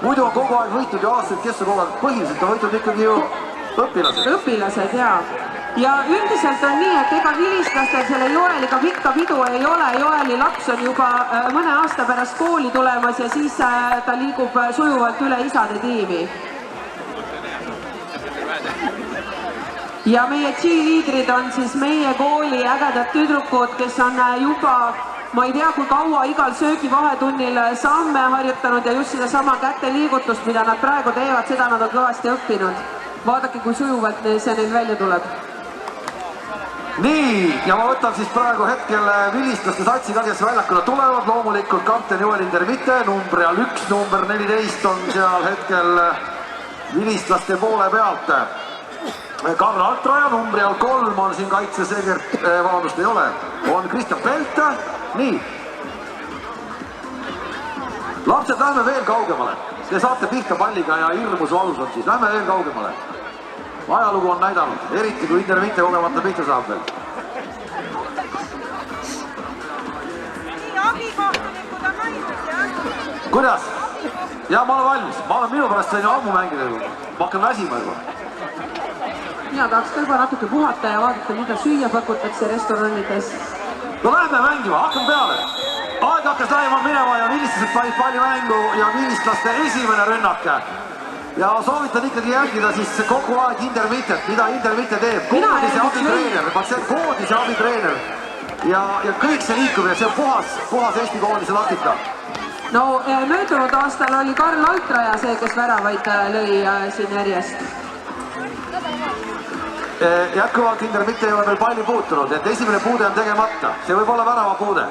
muidu on kogu aeg võitnud ju aastaid, kes on kogu aeg põhiliselt on võitnud ikkagi ju õpilased. Õpilased, jaa. Ja üldiselt on nii, et ega vilistlastel selle Joeliga pikka pidu ei ole. Joeli laps on juba mõne aasta pärast kooli tulemas ja siis ta liigub sujuvalt üle isade tiimi. Ja meie cheerleaderid on siis meie kooli ägedad tüdrukud, kes on juba, ma ei tea, kui kaua igal söögivahetunnil samme harjutanud ja just seda sama käteliigutust, mida nad praegu teevad, seda nad on kõvasti õppinud. Vaadake, kui sujuvalt see neil välja tuleb. Nii, ja ma võtan siis praegu hetkel vilistlaste satsi ka, kes väljakule tulevad. Loomulikult kapten Joel Intervite, numbrial 1, number 14 on seal hetkel vilistlaste poole pealt. Karl Altraja, numbrial 3 on siin kaitses Egert, vabandust ei ole, on Kristjan Pelt. Nii. Lapsed, lähme veel kaugemale. Te saate pihta palliga ja hirmus valus on siis. Lähme veel kaugemale. Ajalugu on näidanud, eriti kui Intervite kogemata pihta saab veel. Nii, abikohtunikud on näinud, jah? Kuidas? Ja ma olen valmis. Ma olen minu pärast võin ammu mängida. Ma hakkan väsima juba. Mina tahaks ka juba natuke puhata ja vaadata, mida süüa pakutakse restoranides. No lähme mängima, hakkame peale. Aeg hakkas lähema minema ja vilistlased panid palli mängu ja vilistlaste esimene rünnak. Ja soovitan ikkagi jälgida siis kogu aeg Intervitet, mida Intervite teeb. Koodise abitreener, koodise abitreener. Ja kõik see liikumine, see on puhas Eesti koodise taktika. No möödunud aastal oli Karl Altraja see, kes väravaid lõi siin järjest. Jätkuvalt Intervite ei ole veel palli puutunud, et esimene puude on tegemata. See võib olla värava puude.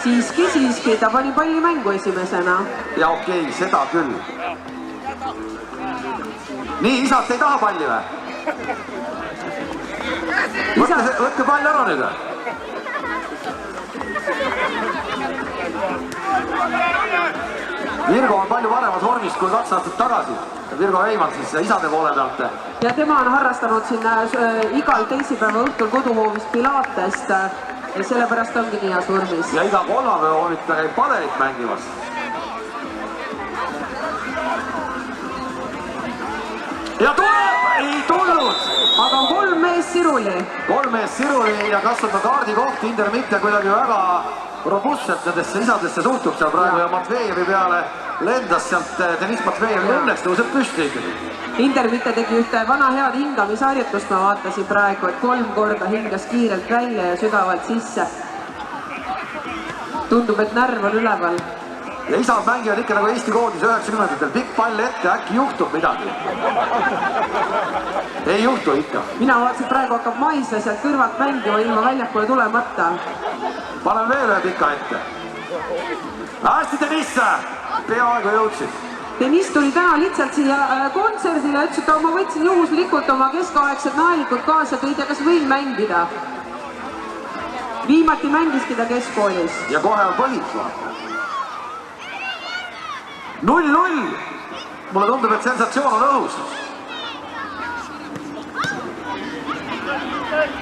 Siiski, ta pani palli mängu esimesena. Ja okei, seda küll. Nii, isad, te ei taha palli või? Võtke pall ära nüüd. Virgo on palju paremas vormis kui 2 aastat tagasi. Virgo Heimann siis isade poole pealt. Ja tema on harrastanud siin igal teisipäeva õhtul koduhoovis pilatest. Ja sellepärast ongi nii heas vormis. Ja iga kolmapäeva hommik ta käib padelit mängimas. Ja tuleb! Ei tulnud! Aga on 3 mees siruli. 3 mees siruli ja kas on kaardi koht Intermitte kuidagi väga robustselt nendesse isadesse suhtub seal praegu ja Matvejevi peale lendas sealt Deniss Matvejevi õnneks tõuseb püsti ikkagi. Intermitte tegi ühte vana head hingamisharjutust, ma vaatasin praegu, et 3 korda hingas kiirelt välja ja sügavalt sisse. Tundub, et närv on üleval. Ja isad mängivad ikka nagu Eesti koodis 90-ndatel, pikk pall ette, äkki juhtub midagi. Ei juhtu ikka. Mina vaatasin, praegu hakkab Maisle sealt kõrvalt mängima ilma väljakule tulemata. Panen veel ühe pika ette. Hästi, Deniss! Peaaegu jõudsid. Deniss tuli täna lihtsalt siia kontserdile ja ütles, et ma võtsin juhuslikult oma keskaegsed naelikud kaasa, et ei tea, kas võin mängida. Viimati mängiski ta keskkoolis. Ja kohe on põhit vaata. 0-0! Mulle tundub, et sensatsioon on õhus.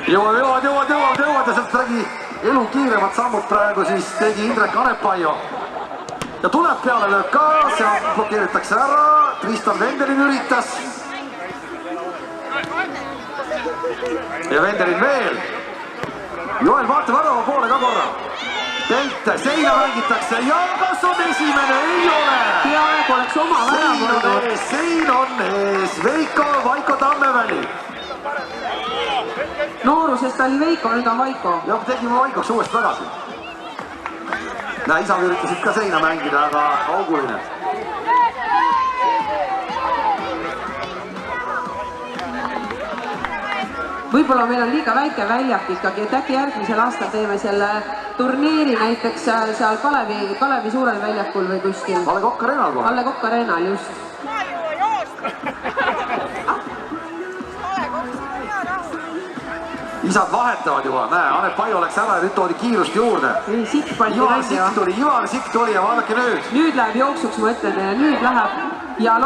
Jõuad ja sealt tegi elu kiiremad sammud praegu, siis tegi Indrek Anepaio. Ja tuleb peale lööb ka, sealt blokeeritakse ära, Tristan Vendelin üritas. Ja Vendelin veel. Joel, vaata värava poole ka korra. Pelt, seina mängitakse ja kas on esimene? Ei ole! Peaaegu oleks oma värav olnud. Sein on ees, Vaiko Tammeväli. Noorusest oli Veiko, nüüd on Vaiko. Ja tegime Vaikoks uuesti tagasi. Isad üritasid ka seina mängida, aga auguline. Võib-olla meil on liiga väike väljak ikkagi, et äkki järgmisel aastal teeme selle turniiri näiteks seal Kalevi suurel väljakul või kuskil. Kalle Kokk Arenal kohe. Kalle Kokk Arenal, just. Ma ju joosta. Kalle Kokk siin hea rahu. Isad vahetavad juba, näe, Anepaio läks ära ja nüüd toodi kiirust juurde. Sitt pandi välja. Ivar Sikk tuli ja vaadake nüüd. Nüüd läheb jooksuks, ma ütlen, ja nüüd läheb. Ja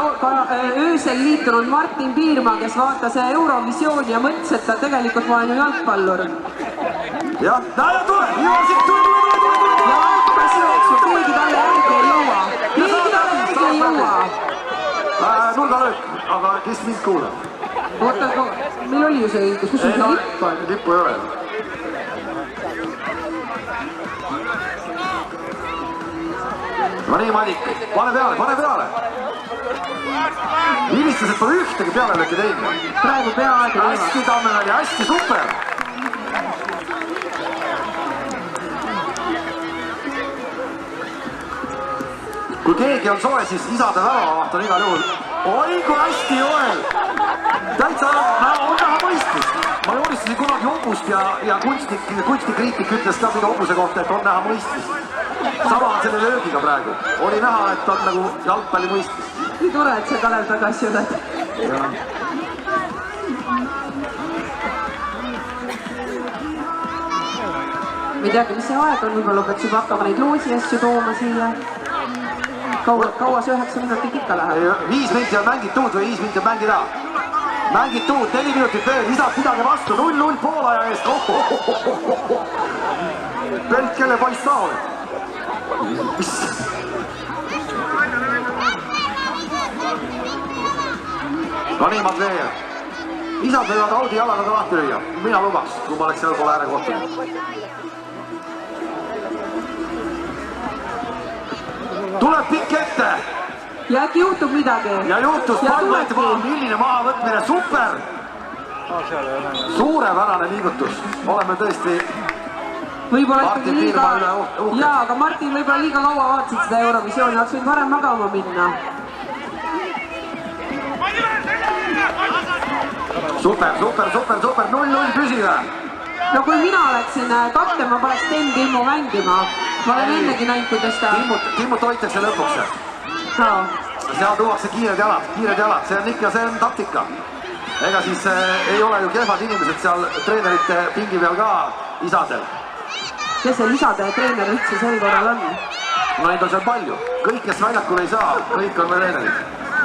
öösel liitunud Martin Piirmaa, kes vaatas Eurovisiooni ja mõtles, et ta tegelikult ma olen ju jalgpallur. Jah, näe, tule! Ivar Sikk, tule! Ja algas jooksu, keegi talle järgi ei jõua. Keegi talle järgi ei jõua. nurgalöök, aga kes mind kuulab? Oota, meil oli ju see õigus, kus sul see lipp on? Lippu ei ole. No nii, Madik, pane peale. Vilistused pole ühtegi pealelööki teinud. Praegu peaaegu hästi Tammemägi, hästi super. Kui keegi on soe, siis isade väravavaht on igal juhul. Oi, kui hästi Joel! Täitsa on näha mõistus. Ma joonistasin kunagi hobust ja kunstikriitik ütles ka mida hobuse kohta, et on näha mõistus. Sama on selle löögiga praegu. Oli näha, et on nagu jalgpalli mõistus. Nii tore, et sa Kalev tagasi oled. Ma ei teagi, mis see aeg on, võib-olla peaks juba hakkama neid loosi asju tooma siia. Kaua see 9 minutit ikka läheb? 5 minutit on mängitud või 5 minutit on mängida? Mängitud, 4 minutit veel, isad pidage vastu, 0-0 poolaja eest. Pelt, kelle poiss sa oled? No nii, Matvejev. Isad võivad Audi jalaga ka lahti lüüa. Mina lubaks, kui ma oleks seal poole ääre kohtunud. Tuleb pikk ette. Ja äkki juhtub midagi. Ja juhtus, pall võeti maha, milline mahavõtmine, super. Suurepärane liigutus. Oleme tõesti võib-olla Martin ikkagi liiga... Tiirma üle uhke. Jaa, aga Martin võib-olla liiga kaua vaatasid seda Eurovisiooni, oleks võinud varem magama minna. Super, 0-0 püsiga. No kui mina oleksin kapten, ma paneks Timmu mängima. Ma olen ennegi näinud, kuidas ta... Timmut hoitakse lõpuks. Seal tuuakse kiired jalad, see on taktika. Ega siis ei ole ju kehvad inimesed seal treenerite pingi peal ka isadel. Kes see isade treener üldse sel korral on? No neid on seal palju. Kõik, kes väljakul ei saa, kõik on treenerid.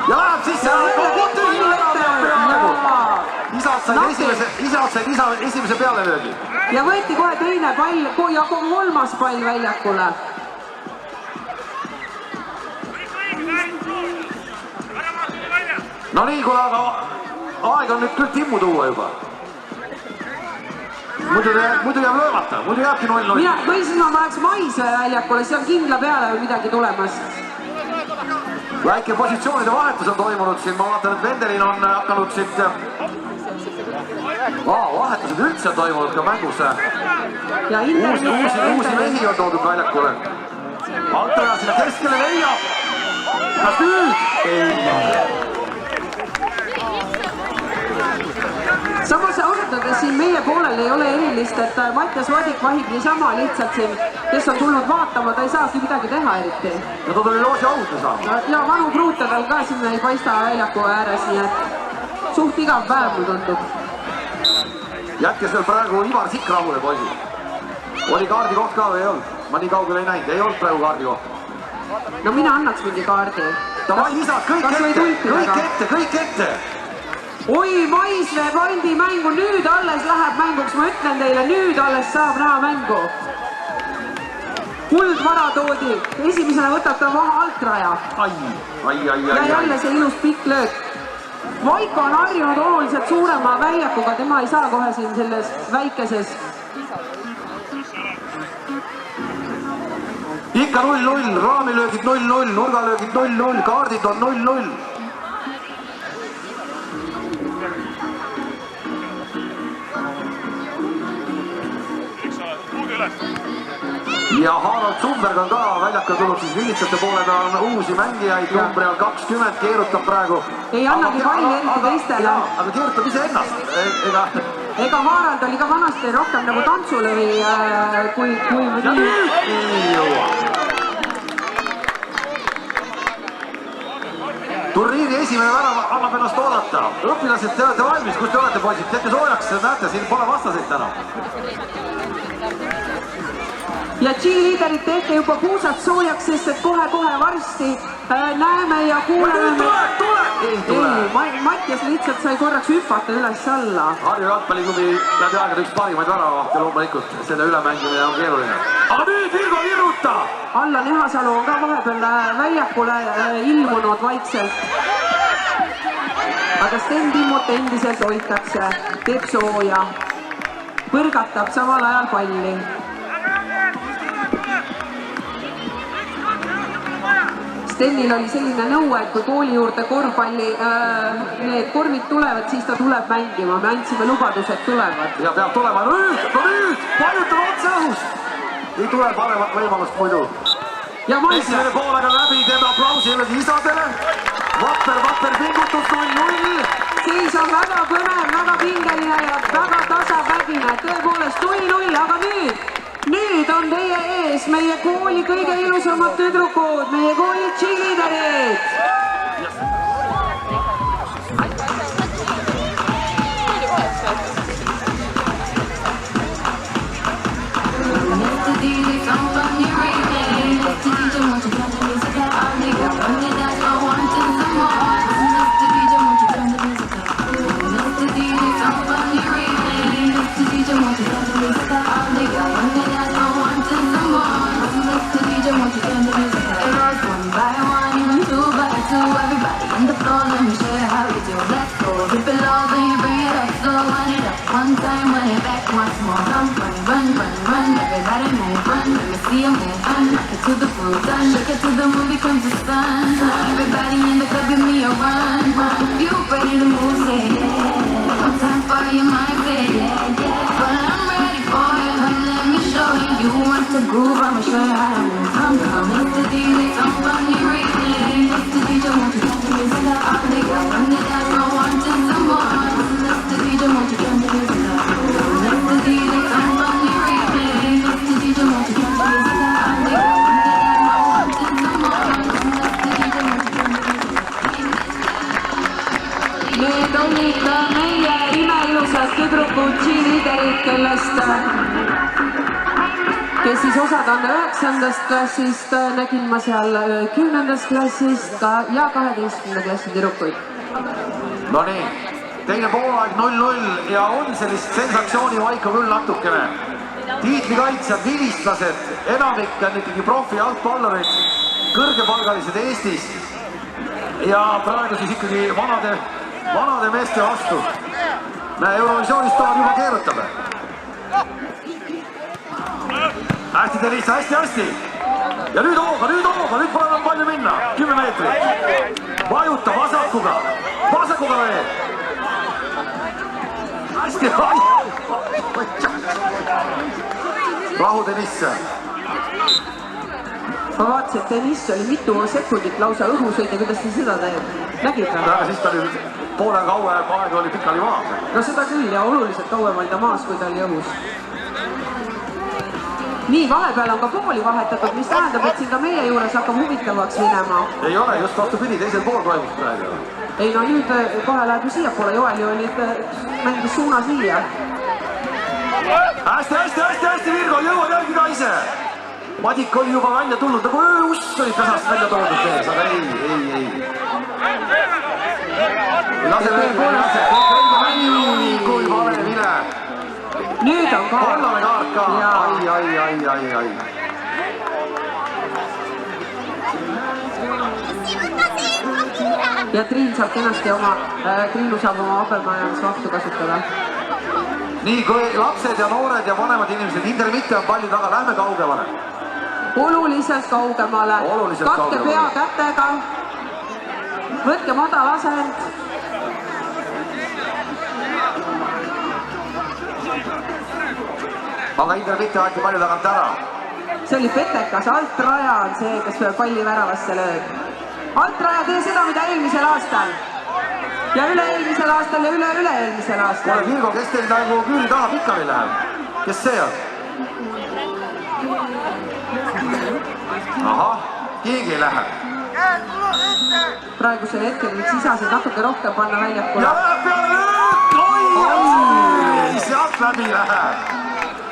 Ja läheb sisse! Isad said esimese pealelöögi. Ja võeti kohe teine pall ja kolmas pall väljakule. No nii, kuule, aga aeg on nüüd küll Timmu tuua juba. Muidu jääb löömata, muidu jääbki 0-0. Ma paneks Maisvee väljakule, siis on kindla peale või midagi tulemas. Väike positsioonide vahetus on toimunud siin, ma vaatan, et Vendelin on hakanud siit... Vahetused üldse on toimunud ka mängus. Uusi mehi on toodud väljakule. Altoja sinna keskele leiab. Kas nüüd? Ei. Samas ausatades siin meie poolel ei ole erilist, et Mattias Vadik vahib niisama lihtsalt siin, kes on tulnud vaatama, ta ei saagi midagi teha eriti. Ja ta tuli loosi auto saama. Ja Vanu Pruutadel ka sinna ei paista väljaku ääres, nii et suht igav päev mul tundub. Jätke seal praegu Ivar Sikk rahule, poisid. Oli kaardi koht ka või ei olnud? Ma nii kaugel ei näinud, ei olnud praegu kaardi koht. No mina annaks mingi kaardi. Davai, isad, kõik ette! Oi, Maisvee pandi mängu, nüüd alles läheb mänguks, ma ütlen teile, nüüd alles saab näha mängu. Kuldvara toodi, esimesena võtab ta maha altraja. Ja jälle see ilus pikk löök. Vaiko on harjunud oluliselt suurema väljakuga, tema ei saa kohe siin selles väikeses. Ikka 0-0, raamilöögid 0-0, nurgalöögid 0-0, kaardid on 0-0. Ja Harald Sumberg on ka väljakul tulnud, siis vilitsate poole peal on uusi mängijaid, numbri on 20, keerutab praegu. Ei annagi palli eriti teistele. Aga keerutab ise ennast. Ega Harald oli ka vanasti rohkem nagu tantsulõvi, kui... Ja nüüd ei jõua. Turniiri esimene värav annab ennast oodata. Õpilased, te olete valmis, kus te olete, poisid? Teete soojaks, näete, siin pole vastaseid täna. Ja G-liiderid tehke juba puusad soojaks, sest et kohe-kohe varsti näeme ja kuuleme... Ei tule! Mattias lihtsalt sai korraks hüpata üles-alla. Harju jalgpalliklubi läbi aegade üks parimaid väravavahte loomulikult. Selle ülemängimine on keeruline. Aga nüüd Virgo Virruta! Allan Ehasalu on ka vahepeal väljakule ilmunud vaikselt. aga Sten Timmut endiselt hoitakse, teeb sooja, põrgatab samal ajal palli. Stenil oli selline nõue, et kui kooli juurde korvpalli need korvid tulevad, siis ta tuleb mängima. Me andsime lubaduse, et tulevad. Ja peab tulema nüüd, pajutab otse õhust. Ei tule paremat võimalust muidu. Esimene poolega läbi, teeme aplausi jällegi isadele. Vapper pingutus 0-0. Seis on väga põnev, väga pingeline ja väga tasavägine. Tõepoolest 0-0, aga nüüd on teie ees meie kooli kõige ilusamad tüdrukud, meie kooli tšillitarid. One time, run it back once more. Run, everybody move, run. Let me see you move, run. Rock it to the groove, done. Shake it till the moon becomes the sun. Everybody in the club, give me a run. You ready to move, say yeah. No time for your mind, say yeah. But I'm ready for you, come let me show you. You want to groove, I'ma show you how to move. Come, it's the DJ, come on, you ready. It's the DJ, won't you turn the music up? All they got, run the dance, no wanting some more. It's the DJ, won't you turn the music up? Need olid meie imeilusad tüdrukud cheerleaderid, kes siis osad on 9. klassist, nägin ma seal 10. klassist ja 12. klassi tüdrukuid. No nii, teine poolaeg 0-0 ja on sellist sensatsiooni vaiku küll natukene. Tiitlikaitsjad, vilistlased, enamik on ikkagi profi jalgpallurid, kõrgepalgalised Eestis ja praegu siis ikkagi vanade meeste vastu. Näe, Eurovisioonis tahan juba keerutame. Hästi, Denise, hästi. Ja nüüd hooga, nüüd pole enam palju minna. 10 meetrit. Vajuta vasakuga veel. Hästi, rahu, Denisse. Ma vaatasin, et Denisse oli mitu sekundit lausa õhusõide, kuidas ta seda teeb. Nägid ka? Aga siis ta oli poole kauem aega oli pikali maas. No seda küll ja oluliselt kauem oli ta maas, kui ta oli õhus. Nii, vahepeal on ka pooli vahetatud, mis tähendab, et siin ka meie juures hakkab huvitavaks minema. Ei ole, just vastupidi, teisel pool toimus praegu. Ei, no nüüd kohe läheb ju siia poole, Joel ju oli mängis suuna siia. Hästi, Virgo, jõuad jälgida ise. Madik oli juba välja tulnud, nagu uss oli pesast välja toodud tees, aga ei. Lase, kui vale vile. Nüüd on kaart. Kollane kaart ka. Ai. Ja Triin saab kenasti Triinu saab oma vabelmajandusvahtu kasutada. Nii, kui lapsed ja noored ja vanemad inimesed, intermitte on palju taga, lähme kaugemale. Oluliselt kaugemale. Katke pea kätega. Võtke madal asend. Aga intermitte võeti palju tagant ära. See oli Petekas, altraja on see, kes palli väravasse lööb. Altraja tee seda, mida eelmisel aastal. Ja üle-eelmisel aastal ja üle-üle-eelmisel aastal. Kuule, Virgo, kes teil nagu küüri taha pikali läheb? Kes see on? Ahah, keegi ei lähe. Praegusel hetkel võiks isasid natuke rohkem panna väljakule. Ja läheb peale löök! Oi! Sealt läbi läheb.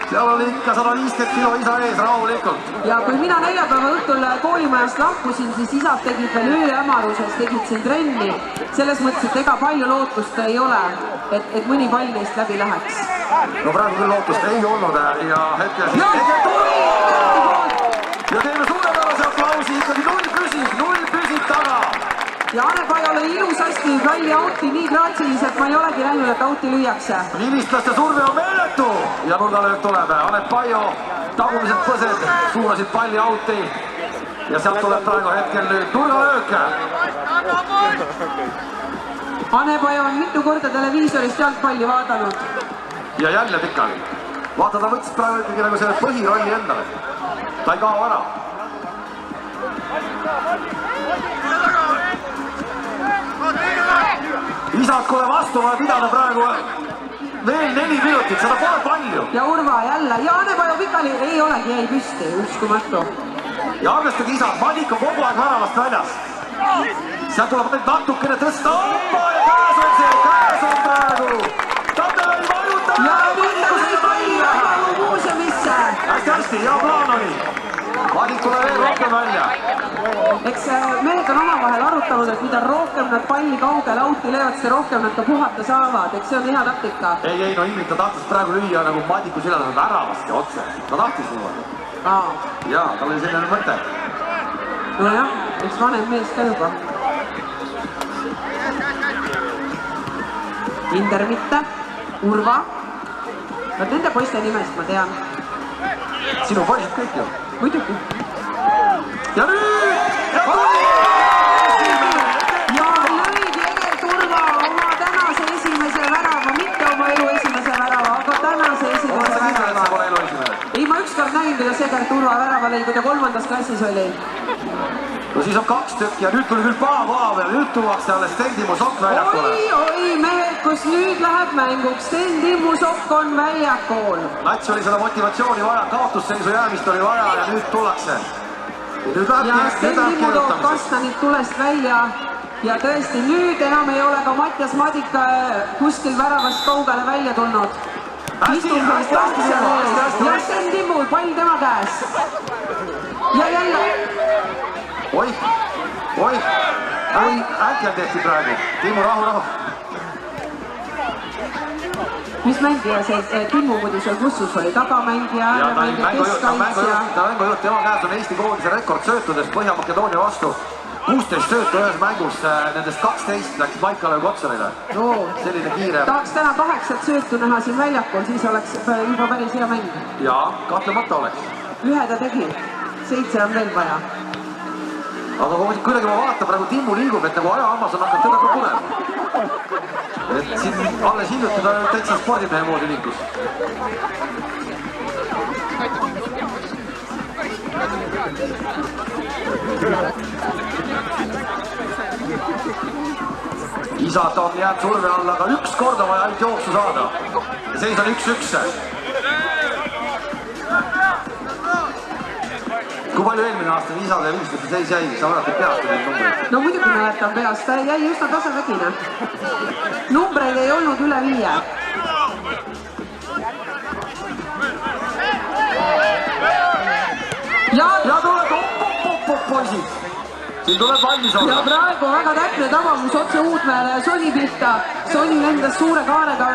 Seal oli ikka 150 kilo isa ees rahulikult. Ja kui mina neljapäeva õhtul koolimajast lahkusin, siis isad tegid veel ööämaruses, tegid siin trenni. Selles mõttes, et ega palju lootust ei ole, et mõni pall neist läbi läheks. No praegu küll lootust ei olnud ja hetkel siis ja teeme suurepärase aplausi, ikkagi null püsib taga. ja Anepajale ilusasti palli out'i nii graatsiliselt, ma ei olegi näinud, et out'i lüüakse. Vilistlaste surve on meeletu ja nurgalöök tuleb. Anepajo tagumised põsed suunasid palli out'i ja sealt tuleb praegu hetkel nüüd nurgalöök. Anepajo on mitu korda televiisorist jalgpalli vaadanud. Ja jälle pikali. Vaata, ta võttis praegu ikkagi nagu selle põhirolli endale. Ta ei kao ära. Isad, kuule vastu, vaja pidada praegu veel 4 minutit, seda pole palju. Ja Urva jälle ja Anepajo pikali ei olegi, jäi püsti, uskumatu. Ja arvestage isad, Madik on kogu aeg väravast väljas. Sealt tuleb nüüd natukene tõsta. Oppa ja käes on praegu. Tabeleri vajutab. Ja Villu sai palli väga muuseumisse. Hästi, hea plaan oli. Madik tuleb veel rohkem välja. Eks mehed on omavahel arutanud, et mida rohkem nad palli kaugele out'i löövad, seda rohkem nad ka puhata saavad. Eks see on hea taktika. Ei, no ilmselt ta tahtis praegu lüüa nagu Madiku sillas väravast ja otse. Ta tahtis niimoodi. Jaa, tal oli selline mõte. Nojah, üks vanem mees ka juba. Inder mitte, Urva. Nad nende poiste nimest ma tean. Sinu poisid kõik ju. Muidugi. Ja nüüd! Ja lõigi Egert Urva oma tänase esimese värava, mitte oma elu esimese värava, aga tänase esimese värava. Ei, ma ükskord nägin, kuidas Egert Urva värava lõi, kui ta 3. klassis oli. No siis on 2 tükki ja nüüd tuli küll paha koha peal, nüüd tuuakse alles Sten Timmu Sokk väljakule. Oi, mehed, kus nüüd läheb mänguks, Sten Timmu Sokk on väljakul. Nats oli seda motivatsiooni vaja, kaotusseisu jäämist oli vaja ja nüüd tullakse. Ja Sten Timmu toob kastanid tulest välja ja tõesti, nüüd enam ei ole ka Mattias Madik kuskil väravast kaugele välja tulnud. Ja Sten Timmu, pall tema käes. Ja jälle. Oi, äkki tehti praegu. Timmu, rahu. Mis mängija see Timmu muidu seal bussus oli? Tagamängija, ääremängija, keskkaitsja. Ta mängujuht, tema käes on Eesti koondise rekord söötudest Põhja-Makedoonia vastu. 16 söötu ühes mängus, nendest 12 läks Maikale Kotsarile. Selline kiire. Tahaks täna 8 söötu näha siin väljakul, siis oleks juba päris hea mäng. Jaa, kahtlemata oleks. 1 ta tegi, 7 on veel vaja. Aga kuidagi ma vaatan, praegu Timmu liigub, et nagu ajahammas on hakanud teda ka tulema. Et siin alles hiljuti ta täitsa spordimehe moodi liikus. Isad on jäänud surve alla, aga 1 korda vaja ainult jooksu saada. Ja seis on 1-1. Kui palju eelmine aasta isade ja viistuste seis jäi, sa mäletad peast neid numbreid? No muidugi mäletan peast, ta jäi üsna tasavägine. Numbreid ei olnud üle 5. Ja tuleb poisid. Siin tuleb valmis olla. Ja praegu väga täpne tabamus otse Uudmäele Soni pihta. Soni lendas suure kaarega.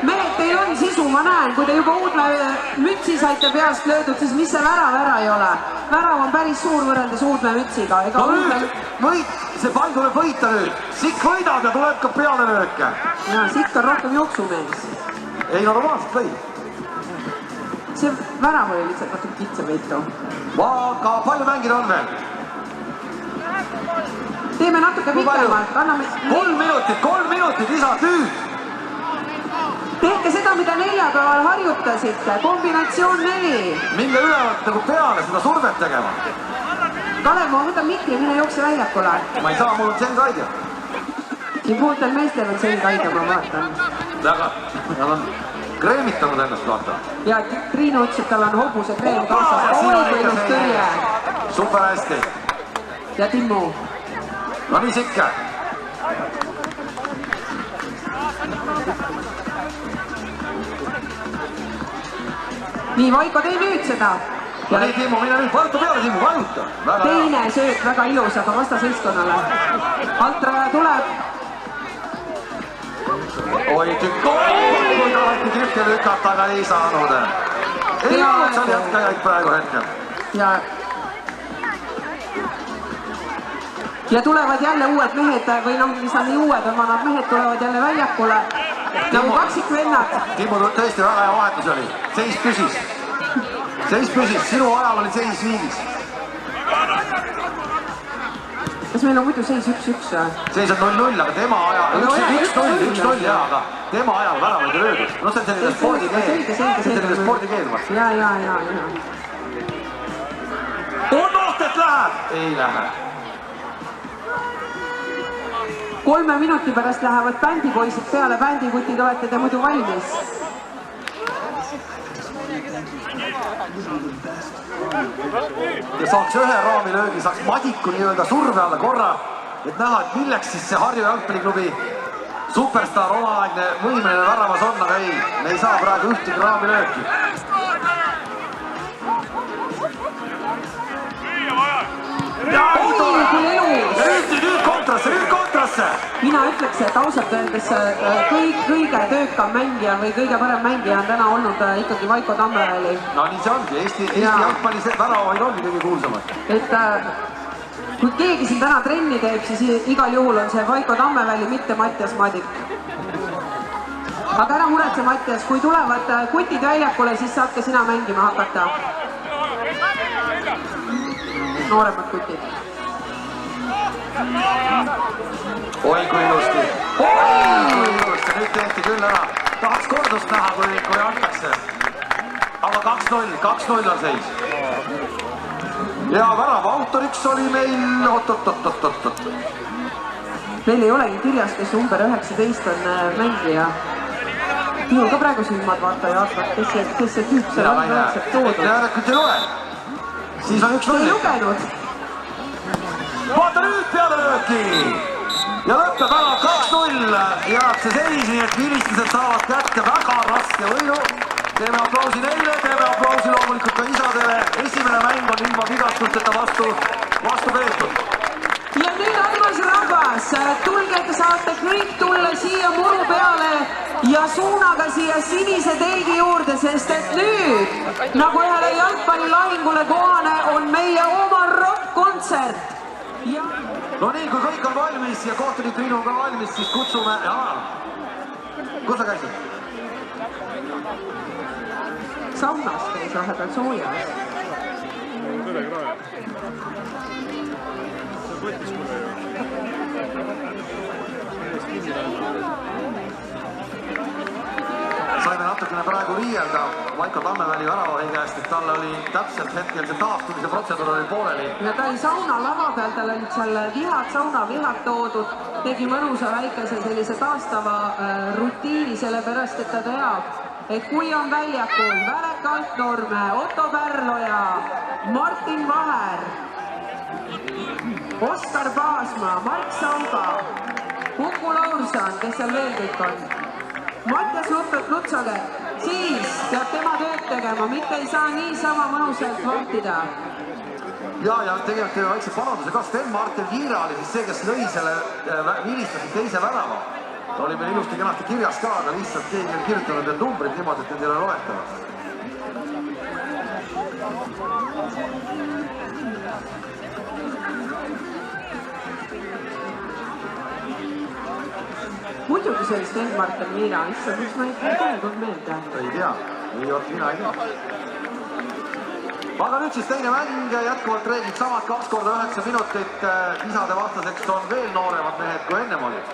Mehed, teil on sisu, ma näen. Kui te juba Uudmäe mütsi saite peast löödud, siis mis see värav ära ei ole? Värav on päris suur võrreldes Uudmäe mütsiga. No nüüd, see pall tuleb võita nüüd. Sikk võidab ja tuleb ka peale lööke. Ja Sikk on rohkem jooksumees. Ei, normaalselt või? See värav oli lihtsalt natuke kitsa võitu. Aga palju mängida on veel? Teeme natuke pikemalt. 3 minutit, isad, nüüd! Tehke seda, mida neljapäeval harjutasite. Kombinatsioon 4. Minge ülevalt nagu peale seda survet tegema. Kalev, ma võtan mikri, mine jookse väljakule. Ma ei saa, mul on selgaidja. Siin pooltel meestel on selgaidja, ma vaatan. Aga nad on kreemitanud ennast, vaata. Ja Triinu ütles, et tal on hobuse kreem kaasas. Oi, kui ilus tõrje. Super hästi. Ja Timmu. No nii sikke. Nii, Vaiko, tee nüüd seda. No nii, Timmu, mine nüüd, vajuta peale, Timmu, vajuta. Teine sööt väga ilus, aga vastasõistkonnale. Altraja tuleb. Oi, tükk, kui taheti tühke lükata, aga ei saanud. Ei olnud seal jätkajaid praegu hetkel. ja tulevad jälle uued mehed või noh, mis on nii uued, vanad mehed tulevad jälle väljakule nagu kaksikvennad. Timmu, tõesti väga hea vahetus oli. Seis püsis. Sinu ajal oli seis viigis. Kas meil on muidu seis 1-1? Seis on 0-0, aga tema ajal... 1-0 jaa, aga tema ajal väravaid ei löödud. No see on selline spordikeel. Ja. On oht, et läheb! Ei lähe. 3 minuti pärast lähevad bändipoisid peale, bändikutid olete te muidu valmis? Ja saaks ühe raamilöögi, saaks Madiku nii-öelda surve alla korra, et näha, et milleks siis see Harju jalgpalliklubi superstar omaaegne võimeline väravas on, aga ei, me ei saa praegu ühtegi raamilööki. Nüüd kontrasse! Mina ütleks, et ausalt öeldes kõige töökam mängija või kõige parem mängija on täna olnud ikkagi Vaiko Tammeväli. No nii see ongi, Eesti jalgpallis väravaid ongi kõige kuulsamad. Et kui keegi siin täna trenni teeb, siis igal juhul on see Vaiko Tammeväli, mitte Mattias Madik. Aga ära muretse, Mattias, kui tulevad kutid väljakule, siis saabki sina mängima hakata. Nooremad kutid. Oi kui ilusti, nüüd tehti küll ära. Tahaks kordust näha, kui antakse. Aga 2-0 on seis. Ja värava autoriks oli meil... Oot. Meil ei olegi kirjas, kes number 19 on mängija. Minul ka praegu silmad vaata ja vaatavad, kes see tüüp seal on üldse toodud. Järelikult ei loe. Siis on 1-0. Ei lugenud. Vaata nüüd peale lööki! Ja lõppeb ära 2-0 ja see seis, nii et vilistused saavad kätte väga raske võidu. Teeme aplausi neile, teeme aplausi loomulikult ka isadele. Esimene mäng on ilma vigastusteta vastu peetud. Ja nüüd armas rahvas, tulge, saate kõik tulla siia muru peale ja suunaga siia sinise telgi juurde, sest et nüüd, nagu ühele jalgpallilahingule kohane, on meie oma rock-kontsert. No nii, kui kõik on valmis ja kohtunik Riinu ka valmis, siis kutsume... Kus sa käisid? Saunas käis vahepeal soojas. Saime natukene praegu riielda Vaiko Tammeväli väravahi käest, et talle oli täpselt hetkel see taastumise protseduur oli pooleli. Ja ta oli sauna lava peal, tal olid seal saunavihad toodud, tegi mõnusa väikese sellise taastava rutiini, sellepärast et ta teab, et kui on väljakul Välek Altnorme, Otto Pärloja, Martin Vaher, Oskar Paasmaa, Mark Sauga, Uku Laurson, kes seal veel kõik on, Mattias Lutsage, siis peab tema tööd tegema, mitte ei saa niisama mõnusalt vahtida. Ja tegelikult teeme väikse paranduse ka, Sten-Martin Viira oli siis see, kes lõi selle vilistasid teise värava. Ta oli meil ilusti kenasti kirjas ka, aga lihtsalt keegi on kirjutanud need numbrid niimoodi, et need ei ole loetavad. Muidugi see oli Sten-Martin Viira, issand, miks ma ei tulnud meelde? Ei tea, mina ei tea. Aga nüüd siis teine mäng, jätkuvalt reeglid samad, 2 × 9 minutit. Isade vastaseks on veel nooremad mehed kui ennem olid.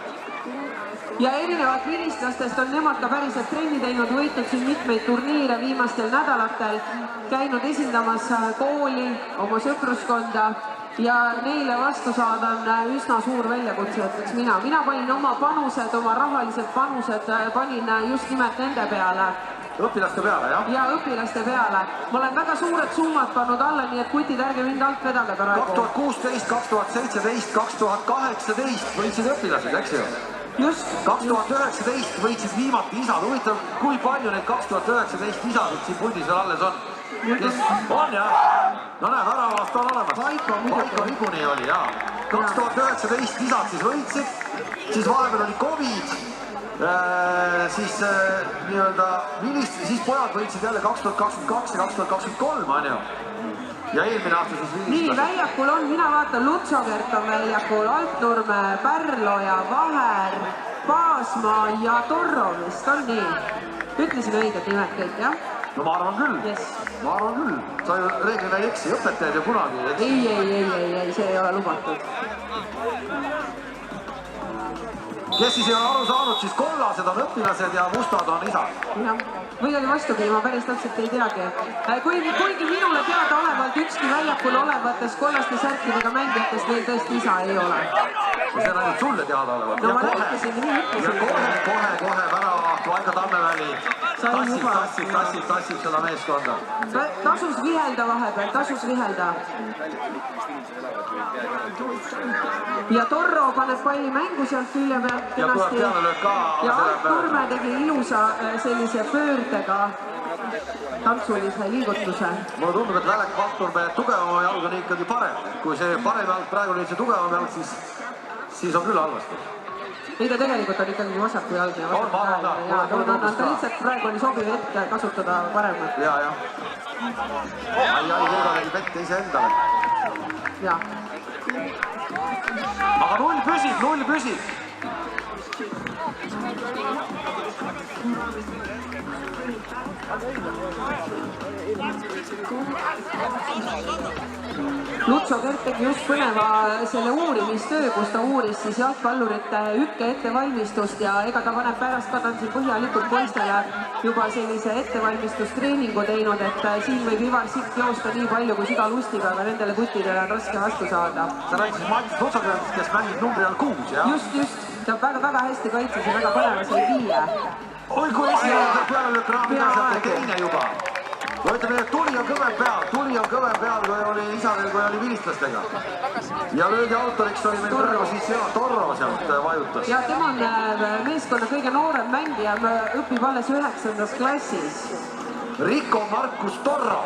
Ja erinevad vilistlastest on nemad ka päriselt trenni teinud, võitnud siin mitmeid turniire viimastel nädalatel, käinud esindamas kooli, oma sõpruskonda ja neile vastu saada on üsna suur väljakutse, ütleks mina. Mina panin oma panused, oma rahalised panused, panin just nimelt nende peale. Õpilaste peale, jah? Ja õpilaste peale. Ma olen väga suured summad pannud alla, nii et kutid, ärge mind alt vedage praegu. 2016, 2017, 2018 võitsid õpilased, eks ju? Just. 2019 võitsid viimati isad. Huvitav, kui palju neid 2019 isadid siin pundis veel alles on? On jah? No näe, väravast on olemas. Vaiko Viguni oli, jah. 2019 isad siis võitsid, siis vahepeal oli COVID siis nii-öelda siis pojad võitsid jälle 2022 ja 2023, on ju. Ja eelmine aasta siis nii, vilistlased. väljakul on, mina vaatan, Lutsokert on väljakul, Altnurme, Pärloja, Vaher, Paasmaa ja Torro vist, on nii? Ütlesin õiged nimed kõik, jah? No ma arvan küll. Yes. Ma arvan küll. Sa ju reeglina ei eksi, õpetajad ju kunagi ei eksi. Ei, see ei ole lubatud. Kes siis ei ole aru saanud, siis kollased on õpilased ja mustad on isad. Jah, või oli vastupidi, ma päris täpselt ei teagi. Kuigi minule teadaolevalt ükski väljakul olevatest kollaste särkidega mängijatest neil tõesti isa ei ole. See on ainult sulle teadaolevalt. No ma rääkisin, nii ütlesin. Ja kohe väravaht Vaiko Tammeväli tassib seda meeskonda. Tasus vihelda vahepeal, tasus vihelda. Ja Torro paneb palli mängu sealt külje pealt kenasti. Ja pealelöök ka. Ja Altnurme tegi ilusa sellise pöördega tantsulise liigutuse. Mulle tundub, et Välek Altnurme tugevama jalg on ikkagi parem. Kui see parem jalg praegu nüüd see tugevam jalg, siis on küll halvasti. Ei, ta tegelikult on ikkagi vasaku jalg ja vasaku käel. Ta lihtsalt praegu oli sobiv hetk kasutada paremat. Ja. Ai, Virga tegi pette iseendale. Ja. Aga null püsib. Lutsokert tegi just põneva selle uurimistöö, kus ta uuris siis jalgpallurite hükke ettevalmistust ja ega ta paneb pärast ka, ta on siin põhjalikult poistele juba sellise ettevalmistustreeningu teinud, et siin võib Ivar Sikk joosta nii palju kui süda lustiga, aga nendele kuttidele on raske vastu saada. Sa rääkisid Mats Lutsokertist, kes mängib numbri all 6, jah? Just. Ta väga hästi kaitses ja väga põneva sai 5. Oi, kui esimene peale lükk raami taselt ja teine juba. No ütleme, et tuli on kõvem peal, kui oli isadel, kui oli vilistlastega. Ja löödi autoriks oli meil praegu siis Torro sealt vajutas. Ja tema on meeskonna kõige noorem mängija, õpib alles 9. klassis. Rico Markus Torro.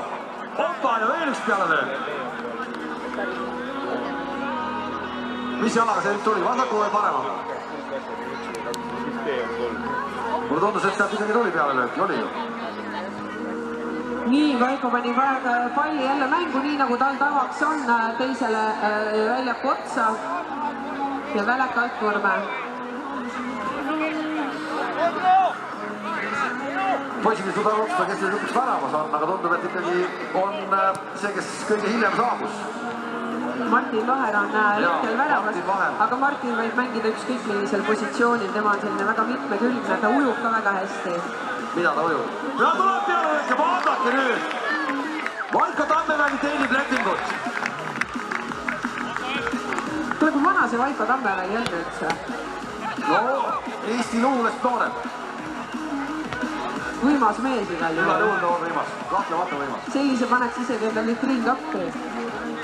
Opa ja veel üks peale lööb. Mis jalaga see nüüd tuli, vasaku või paremaga? Mulle tundus, et sealt ikkagi tuli peale lööki, oli ju? Nii, Vaiko pani palli jälle mängu, nii nagu tal tavaks on, teisele väljaku otsa ja Välek Altnurme. Poisid ei suuda otsustada, kes nüüd lõpuks väravas on, aga tundub, et ikkagi on see, kes kõige hiljem saabus. Martin Vaher on hetkel väravas, aga Martin võib mängida ükskõik millisel positsioonil, tema on selline väga mitmekülgne, ta ujub ka väga hästi. Mida ta ujub? Ja tuleb peale lõike, vaadake nüüd! Vaiko Tammeväli teenib lepingut. Tule, kui vana see Vaiko Tammeväli on üldse? No, Eesti luulest noorem. Võimas mees igal juhul. Igal juhul noor võimas, kahtlemata võimas. Sellise paneks isegi endal litriinkappi.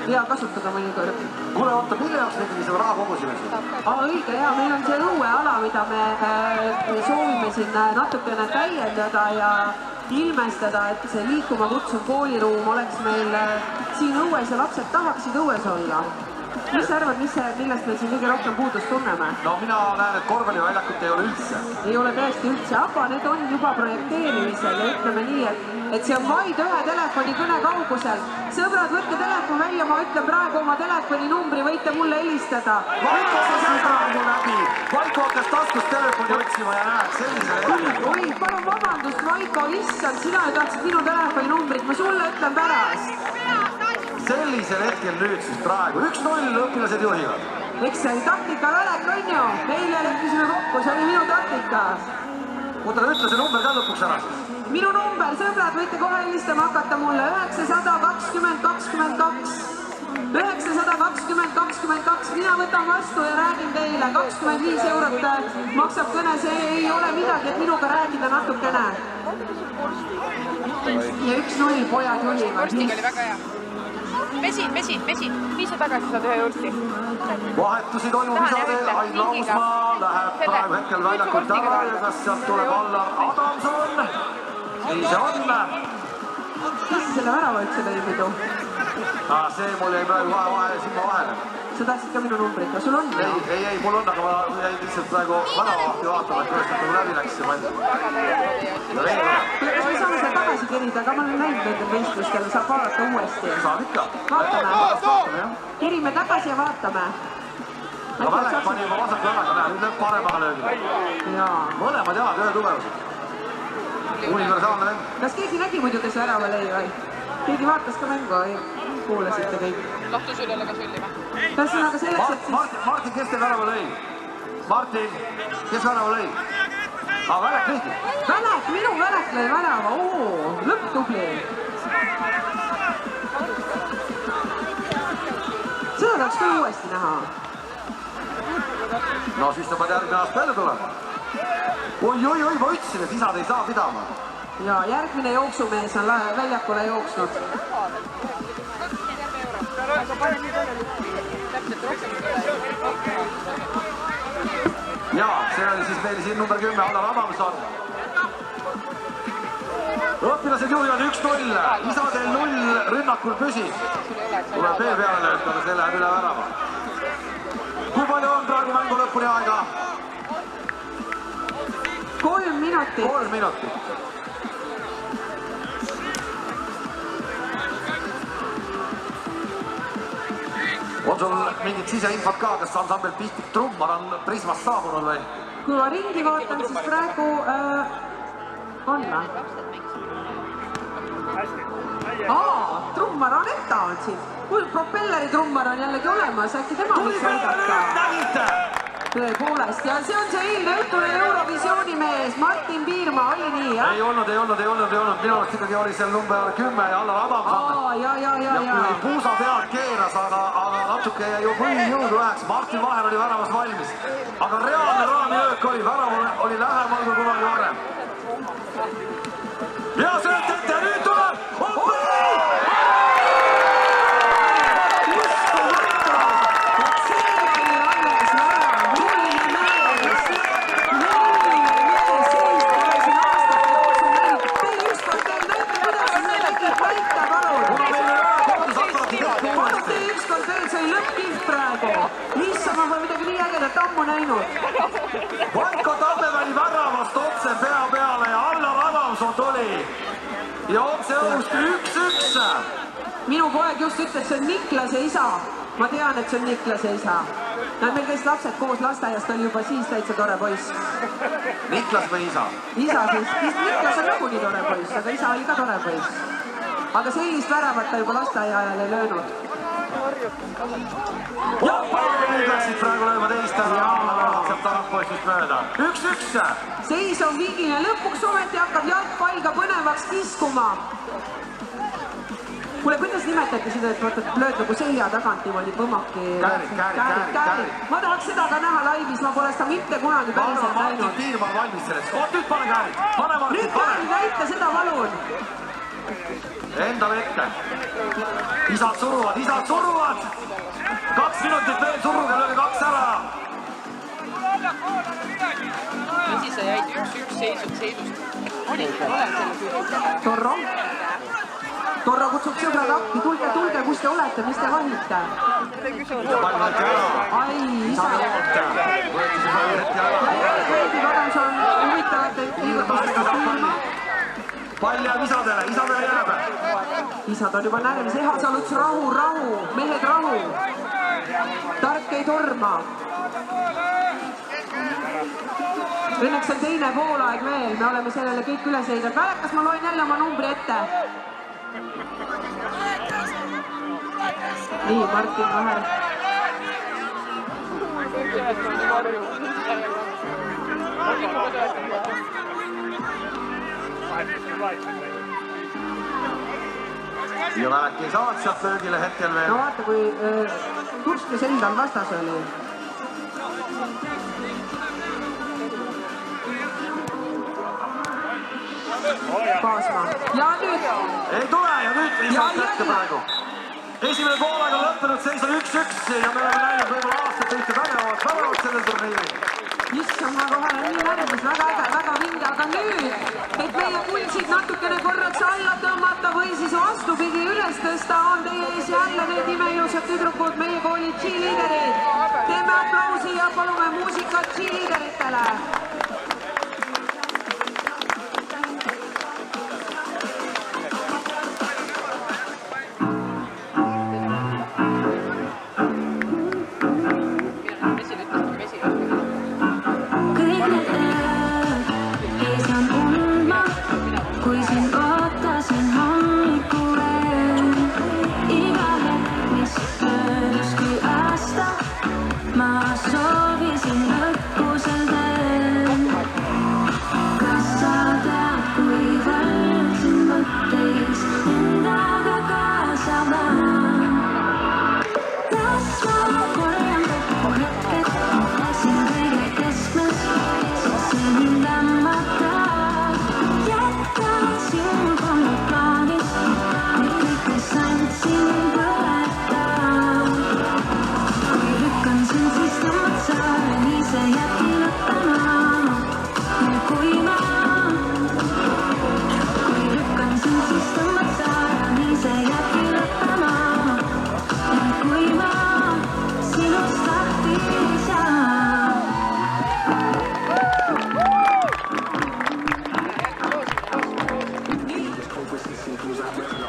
Hea kasutada mõnikord. Kuule, oota, mille jaoks me ikkagi seda raha kogusime siin? Õige, hea, meil on see õueala, mida me soovime siin natukene täiendada ja ilmestada, et see liikuma kutsuv kooliruum oleks meil siin õues ja lapsed tahaksid õues olla. Mis sa arvad, millest me siin kõige rohkem puudust tunneme? No mina näen, et korvpalliväljakut ei ole üldse. Ei ole tõesti üldse, aga need on juba projekteerimisel ja ütleme nii, et see on vaid ühe telefoni kõne kaugusel. Sõbrad, võtke telefon välja, ma ütlen praegu oma telefoninumbri, võite mulle helistada. Vaiko hakkas taskust telefoni otsima ja näed sellise hetkel. Oi, palun vabandust, Vaiko, issand, sina ju tahtsid minu telefoninumbrit, ma sulle ütlen pärast. Sellisel hetkel nüüd siis praegu. 1-0 õpilased juhivad. Eks see oli taktika Välek, on ju? Meile leppisime kokku, see oli minu taktika. Oota, ütle see number ka lõpuks ära siis. Minu number, sõbrad, võite kohe helistama hakata mulle 920-22. 920-22, mina võtan vastu ja räägin teile, 25 eurot maksab kõne, see ei ole midagi, et minuga rääkida natukene. Ja 1-0 pojad juhivad. Vorsting oli väga hea. Mesin, 5 tagasi saad ühe juurti. Vahetusi toimub isadel, Ain Lausmaa läheb praegu hetkel väljakult ära ja kas sealt tuleb alla Adamson? Nii see on. Kes selle värava üldse lõi muidu? See mul jäi praegu silma vahele. sa tahtsid ka minu numbrit, kas sul on? Ei, mul on, aga ma jäin lihtsalt praegu vanavahti vaatama, et kuidas nagu läbi läks see pall. Kas me saame seal tagasi kerida, aga ma olen näinud nendel võistlustel, saab vaadata uuesti. Saab ikka. Vaatame. Kerime tagasi ja vaatame. Aga Välek pani juba vasak jalaga, näe, nüüd lööb paremaga löögile. Mõlemad jalad ühe tugevused. Universaalne mäng. Kas keegi nägi muidu, kes värava lõi või? Keegi vaatas ka mängu või? Kuulasite kõik? Lahtu süljale ka sülli või? Kas on aga selleks, et siis... Martin, kes teil värava lõi? Martin, kes värava lõi? Välek lõigi. Välek, minu Välek lõi värava, lõpptubli. Seda tahaks ka uuesti näha. No siis ta pead järgmine aasta jälle tulema. Oi, ma ütlesin, et isad ei saa pidama. Ja järgmine jooksumees on väljakule jooksnud. Ja, see oli siis meil siin number 10, Allar Adamson. Õpilased juhivad 1-0, isadel 0 rünnakul püsis. Tuleb veel peale löötada, see läheb üle värava. Kui palju on praegu mängu lõpuni aega? 3 minutit. 3 minutit. On sul mingit siseinfot ka, kas ansambel Pistik Trummar on Prismast saabunud või? Kui ma ringi vaatan, siis praegu on või? Trummar Aneta on siin. Kui propelleri trummar on jällegi olemas, äkki tema võiks aidata? Nägite! Tõepoolest, ja see on see eilne õhtune Eurovisiooni mees, Martin Piirma, oli nii, jah? Ei olnud, minu arust ikkagi oli seal number 10 ja Allar Adamson. Ja. Puusa pealt keeras, aga natuke jäi ju põhijõudu läheks, Martin Vaher oli väravas valmis. Aga reaalne raamilöök oli, värav oli lähemal kui kunagi varem. Ja sealt ette, nüüd tuleb! Vaiko Tammeväli väravast otse pea peale ja Allar Adamson tuli ja otse õhust 1-1. Minu poeg just ütles, see on Niklase isa. Ma tean, et see on Niklase isa. Meil käis lapsed koos lasteaiast, oli juba siis täitsa tore poiss. Niklas või isa? Isa siis. Niklas on nagu nii tore poiss, aga isa oli ka tore poiss. Aga sellist väravat ta juba lasteaia ajal ei löönud. Ja nüüd läksid praegu lööma teist ja sealt tarappoissist mööda. 1-1. Seis on viigiline, lõpuks ometi hakkab jalgpall ka põnevaks kiskuma. Kuule, kuidas nimetati seda, et lööd nagu selja tagant niimoodi põmmaki? Käärid. Ma tahaks seda ka näha laivis, ma pole seda mitte kunagi päriselt näinud. Martin Piirma on valmis selleks. Nüüd pane käärid. Pane Martin, nüüd käärid, näita seda palun. Endale ette. Isad suruvad. 2 minutit veel suruga, lööge 2 ära. Siis sa jäid 1-1 seisust. Oli, olen selle küll. Torro kutsub sõbrad appi, tulge, kus te olete, mis te vahite? Palju võeti ära. Ai, isa. Võeti see palju hetki ära. Veidi Adamson huvitavate liigutustega filma. Pall jääb isadele jääb. Isad on juba närvis, Ehasaluts rahu, mehed rahu. Tark ei torma. Õnneks on teine poolaeg veel, me oleme sellele kõik üles leidnud. Välek, kas ma loen jälle oma numbri ette? Nii, Martin Vaher. Ja Välek ei saanud sealt löögile hetkel veel. No vaata, kui Turskis endal vastas oli. Kaasma. Ja nüüd. Ei tule ja nüüd ei saa kätte praegu. Esimene poolaeg on lõppenud, seis on 1-1 ja me oleme näinud võib-olla aastate ühte vägevat sellel turniiril. issand, ma kohe olen nii närvis, väga äge, väga vinge, aga nüüd, et meie pulsid natukene korraks alla tõmmata või siis vastupidi üles tõsta, on teie ees jälle need imeilusad tüdrukud, meie kooli cheerleaderid. Teeme aplausi ja palume muusikat cheerleaderitele.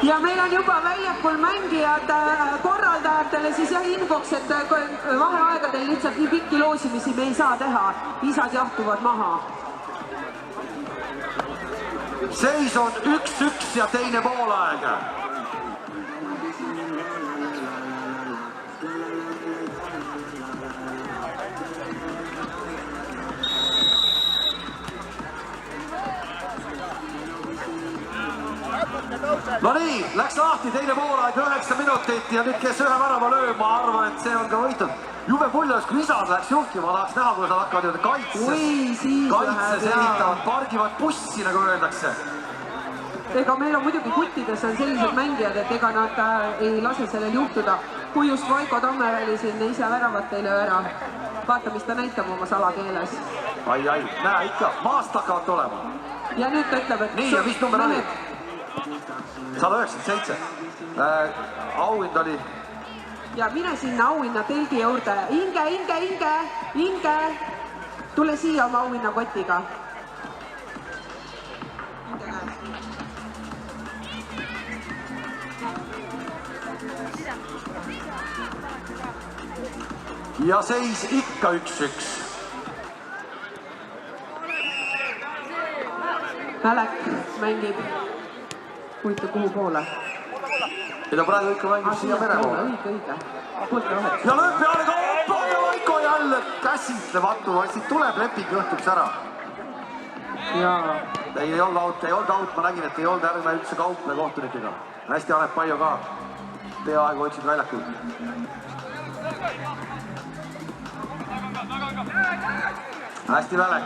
Ja meil on juba väljakul mängijad korraldajatele siis jah infoks, et vaheaegadel lihtsalt nii pikki loosimisi me ei saa teha. Isad jahtuvad maha. Seis on 1-1 ja teine poolaeg. No nii, läks lahti teine poolaeg 9 minutit ja nüüd kes ühe värava lööb, ma arvan, et see on ka võitud. Jube pull oleks, kui isad läks juhtima, tahaks näha, kui nad hakkavad kaitses ehitavad, pargivad bussi, nagu öeldakse. Ega meil on muidugi kuttides on sellised mängijad, et ega nad ei lase sellel juhtuda. Kui just Vaiko Tammeväli siin ise väravat ei löö ära. Vaata, mis ta näitab oma salakeeles. Ai, näe ikka, maast hakkavad tulema. Ja nüüd ta ütleb, et... Nii, ja mis number oli? 197. Auhind oli... Ja mine sinna auhinna telgi juurde. Inge! Tule siia oma auhinna kotiga. Ja seis ikka 1-1. Mälek mängib puitu kuhu poole. Ja ta praegu ikka mängib siia mere poole. Õige. Ja lööb peale ka oppa ja Vaiko jälle käsitlematu. Siit tuleb leping õhtuks ära. Ei olnud out, ma nägin, et ei olnud ärme üldse kauple kohtunikega. Hästi Anep Paio ka. Peaaegu otsid väljakul. Hästi Mälek.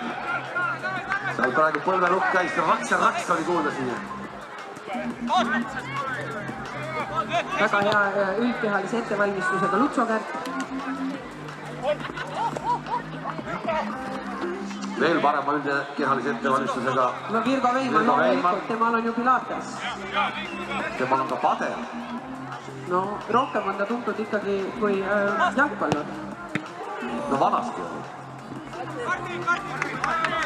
Seal praegu põlvelukk käis, raks oli kuulda siia. Väga hea üldkehalise ettevalmistusega Lutsokärt. Veel parema üldkehalise ettevalmistusega. No Virgo Veimann loomulikult, temal on ju Pilates. Temal on ka padel. No rohkem on ta tuntud ikkagi kui jalgpallur. No vanasti oli.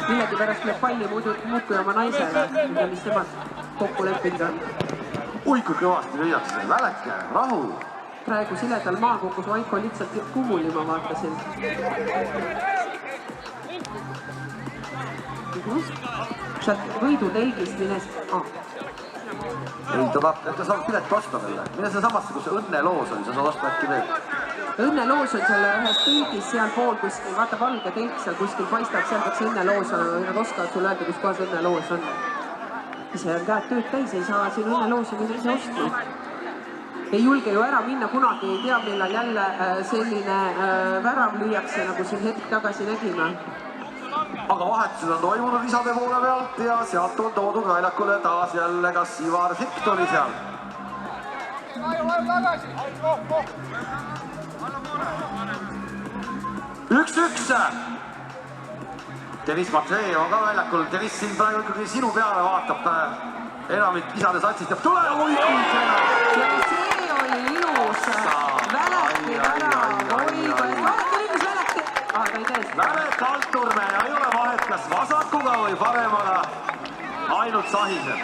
Millegi pärast lööb palli muudkui oma naisele, mis temad kokku leppinud on. Ui, kui kõvasti lüüakse. Väleke, rahu. Praegu siledal maa kukkus Vaiko lihtsalt kummuli, ma vaatasin. Sealt võidutelgist mines... Ei, ta saab pilet osta veel. Mine see samasse, kus õnneloos oli, sa saad osta äkki veel. Õnneloos on seal ühes telgis seal pool kuskil, vaata valge telk seal kuskil paistab, seal peaks õnneloos on, nad oskavad sulle öelda, kus kohas õnneloos on. Ise on käed tööd täis, ei saa siin õnneloosi mida ise ostma. Ei julge ju ära minna, kunagi ei tea, millal jälle selline värav lüüakse, nagu siin hetk tagasi nägime. Aga vahetused on toimunud isade poole pealt ja sealt on toodud väljakule taas jälle kas Ivar Sikt oli seal. 1-1. Deniss Matvejev on ka väljakul. Deniss siin praegu ikkagi sinu peale vaatab. Enamik isade satsist jääb tule. Oi, ja see oli ilus. Väleki värav. Oi, vaadake nüüd, mis Välek teeb. Ta ei tee seda. Välek Altnurme ja ei ole vahet, kas vasakuga või paremaga. Ainult sahised.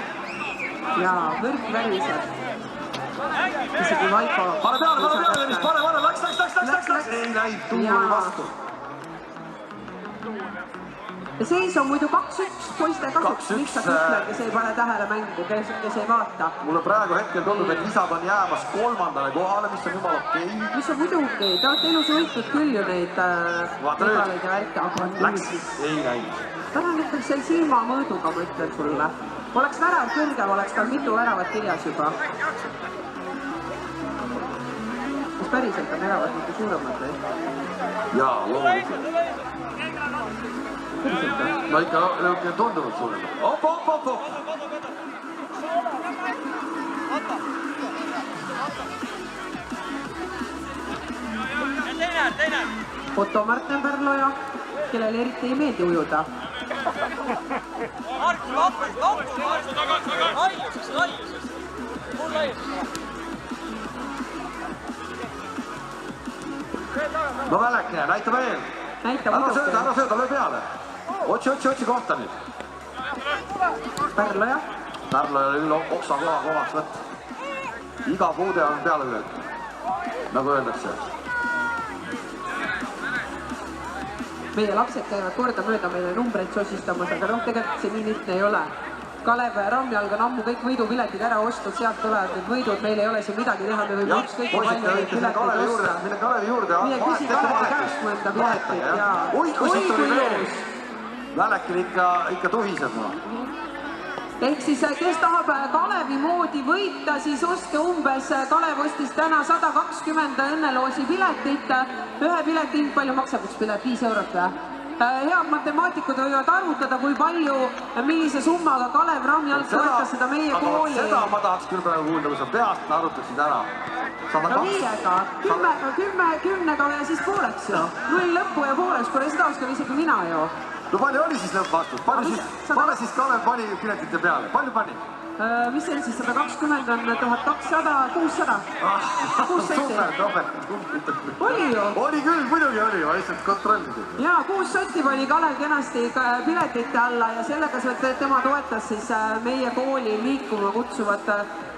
Jaa, võrk väriseb. Isegi Vaiko. Pane peale, Deniss, pane, läks. Ei läinud, tuul oli vastu. Ja seis on muidu 2-1 poiste kasuks, lihtsalt ütlen, kes ei pane tähele mängu, kes ei vaata. Mulle praegu hetkel tundub, et isad on jäämas 3. kohale, mis on jumala okei. Mis on muidugi, te olete elus võitnud küll ju neid medaleid ja värke. Läks, ei läinud. Täna on ikkagi seal silmamõõduga, ma ütlen sulle. Oleks värav kõrgem, oleks tal mitu väravat kirjas juba. Kas päriselt on väravad mitu suuremad või? Jaa, loomulikult. No ikka tunduvalt suuremad. Op. Otto Martin Pärloja, kellele eriti ei meeldi ujuda. No Välekene, näita veel. Ära sööda, löö peale. Otsi kohta nüüd. Pärloja. Pärloja oli küll oksa koha kohaks võtta. Iga puude on peale lööd, nagu öeldakse. Meie lapsed käivad kordamööda meile numbreid sosistamas, aga tegelikult see nii lihtne ei ole. Kalev Ramjalg on ammu kõik võidupiletid ära ostnud, sealt tulevad need võidud, meil ei ole siin midagi teha, me võime ükskõik palju neid piletid osta. Mille Kalevi juurde. Mine küsi Kalevi käest mõnda piletit. Oi, kui siit oli veel. Välekil ikka tuhiseb. Ehk siis, kes tahab Kalevi moodi võita, siis ostke umbes, Kalev ostis täna 120 õnneloosi piletit. Ühe pileti hind, palju maksab üks pilet, 5 eurot või? Head matemaatikud võivad arvutada, kui palju, millise summaga Kalev Ramjalg toetas seda meie kooli. Seda ma tahaks küll praegu kuulda, kui sa peast arvutaksid ära. No 5-ga, 10-ga ja siis pooleks ju. 0 lõppu ja pooleks, pole seda oskan isegi mina ju. No palju oli siis lõppvastus? Pane siis Kalev pani piletite peale. Palju pani? Mis see on siis? 120 on 1200, 600. 6 sotti. Oli ju? Oli küll, muidugi oli, ma lihtsalt kontrollisin. Jaa, 6 sotti pani Kalev kenasti piletite alla ja sellega tema toetas siis meie kooli liikuma kutsuvat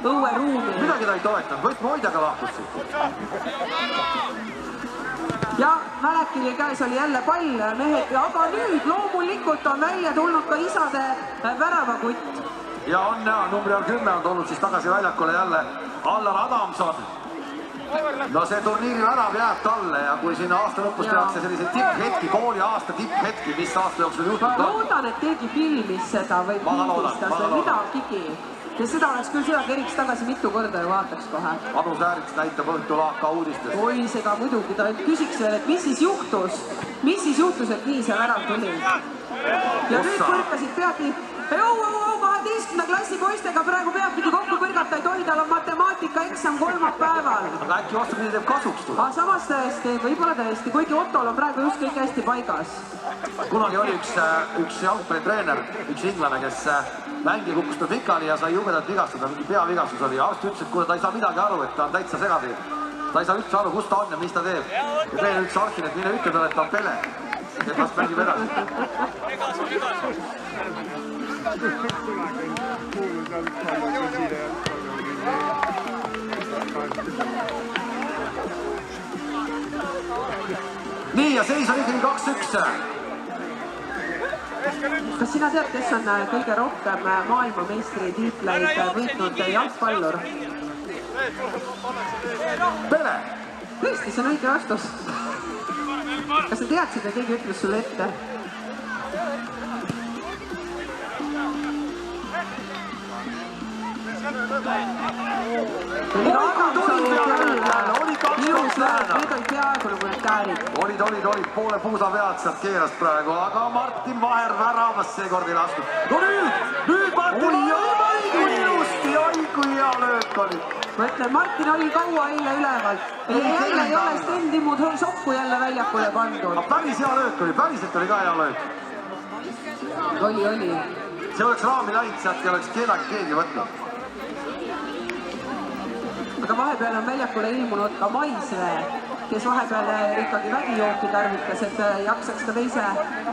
õueruumi. Midagi ta ei toetanud, võist Moidjaga lahkus siit. Ja Välekili käes oli jälle pall, mehed, aga nüüd loomulikult on välja tulnud ka isade väravakutt. Ja on näha, numbri on 10 on tulnud siis tagasi väljakule jälle Allar Adamson. No see turniiri värav jääb talle ja kui siin aasta lõpus tehakse selliseid tipphetki, kooli aasta tipphetki, mis aasta jooksul juhtud. Ma loodan, et keegi filmis seda või pildistas või midagigi. Ja seda oleks küll seda keriks tagasi mitu korda ju vaataks kohe. Anu Säärits näitab õhtul AK uudistes. Oi, seda muidugi, ta küsiks veel, et mis siis juhtus, et nii see värav tuli. Ja nüüd põrkasid peadki, 12. klassi poistega praegu peabki kokku põrgata, ei tohi, tal on matemaatikaeksam kolmapäeval. Aga äkki vastupidi teeb kasuks tulla? Aga samas tõesti, võib-olla tõesti, kuigi Ottol on praegu just kõik hästi paigas. Kunagi oli üks jalgpallitreener, üks inglane, kes mängi kukkus ta pikali ja sai jubedalt vigastada, mingi peavigastus oli. Arst ütles, et kuule, ta ei saa midagi aru, et ta on täitsa segadi. Ta ei saa üldse aru, kus ta on ja mis ta teeb. Ja treener ütles arstile, et mine ütle talle, et ta on Pele. Et las mängib edasi. Nii ja seis on ikkagi 2-1. Kas sina tead, kes on kõige rohkem maailmameistri tiitleid võitnud jalgpallur? Pele! Tõesti, see on õige vastus. Kas sa teadsid, et keegi ütles sulle ette? Olid, poole puusa pealt sealt keeras praegu, aga Martin Vaher väravas seekord ei lastud. No nüüd Martin ilusti, kui hea löök oli. Ma ütlen, Martin oli kaua eile üleval. Jälle ei ole Sten Timmu sokku jälle väljakule pandud. Päris hea löök oli, päriselt oli ka hea löök. Oli. See oleks raami läinud, sealt ei oleks keegi võtnud. Aga vahepeal on väljakule ilmunud ka Maisvee, kes vahepeal ikkagi vägijooki tarvitas, et jaksaks ka teise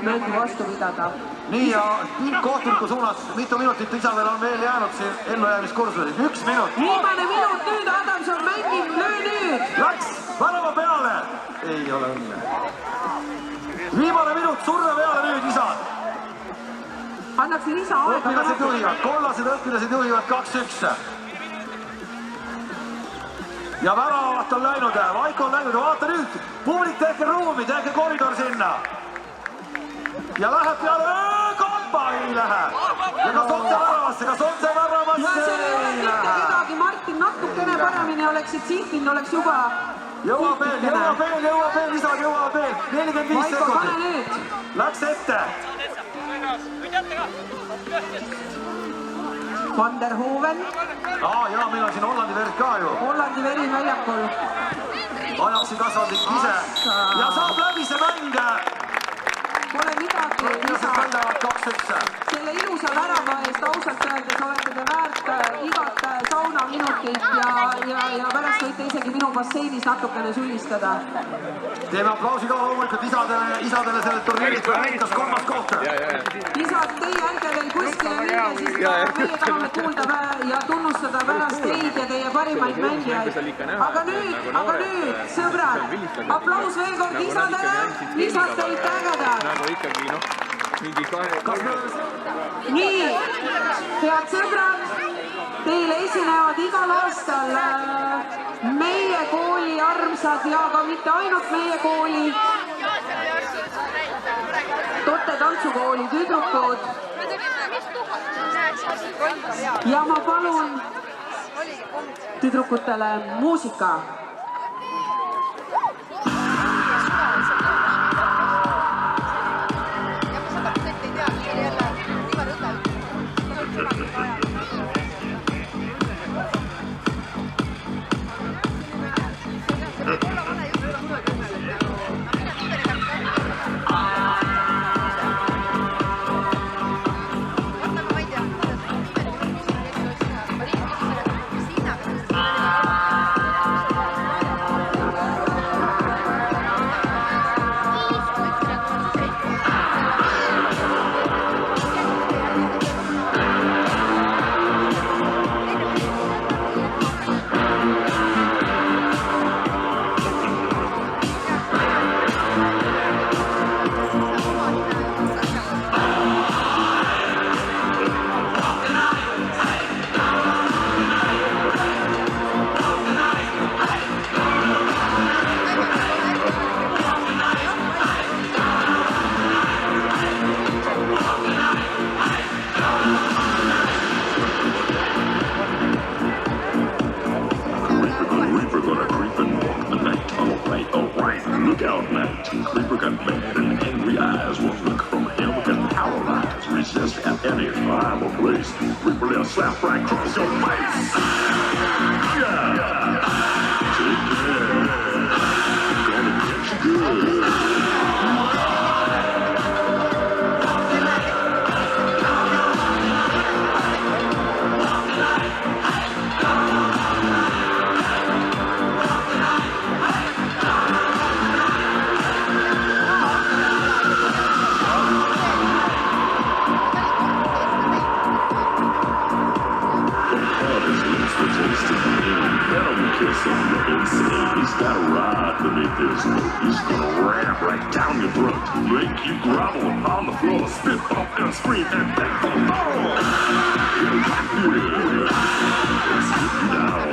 mängu vastu pidada. Nii ja pilk kohtuniku suunas, mitu minutit lisadel on veel jäänud siin ellujäämiskursusel. 1 minut. Viimane minut nüüd, Adamson mängib, löö nüüd! Läks värava peale! Ei ole õnne. Viimane minut, surve peale nüüd, isad! Annaks lisaaega. Õpilased juhivad, kollased õpilased juhivad 2-1. Ja väravat on läinud, Vaiko on läinud ja vaata nüüd, publik tehke ruumi, tehke koridor sinna. Ja läheb peale, kompa ei lähe. Ja kas on see väravasse, Ja seal ei ole mitte kedagi, Martin natukene paremini oleksid sihtinud, oleks juba... Jõuab veel, lisad jõuab veel, 45 Vaiko, pane sekundit. nüüd! Läks ette. Van der Hoven. Ja meil on siin Hollandi verd ka ju. Hollandi veri väljakul. Ajaksi kasvandik ise. Ja saab läbi see mäng. Pole midagi lisa. Selle ilusa värava eest ausalt öeldes olete te väärt igat saunaminutit ja pärast võite isegi minu basseinis natukene sulistada. Teeme aplausi ka loomulikult isadele selle turniirit võitas 3. kohta. Isad, teie ärge veel kuskile minge, siis meie tahame kuulda ja tunnustada pärast teid ja teie parimaid mängijaid. Aga nüüd, sõbrad, aplaus veel kord isadele, isad teid ägedad. Ikkagi mingi Nii, head sõbrad, teile esinevad igal aastal meie kooli armsad ja ka mitte ainult meie kooli Totte tantsukooli tüdrukud. Ja ma palun tüdrukutele muusika. Slap right across your face. Yeah. Gonna get you good. He's got a ride beneath his throat. He's gonna ram right down your throat, make you grovel on the floor, spit, bump, and scream, and beg for more. He'll rock you in, and skip you down.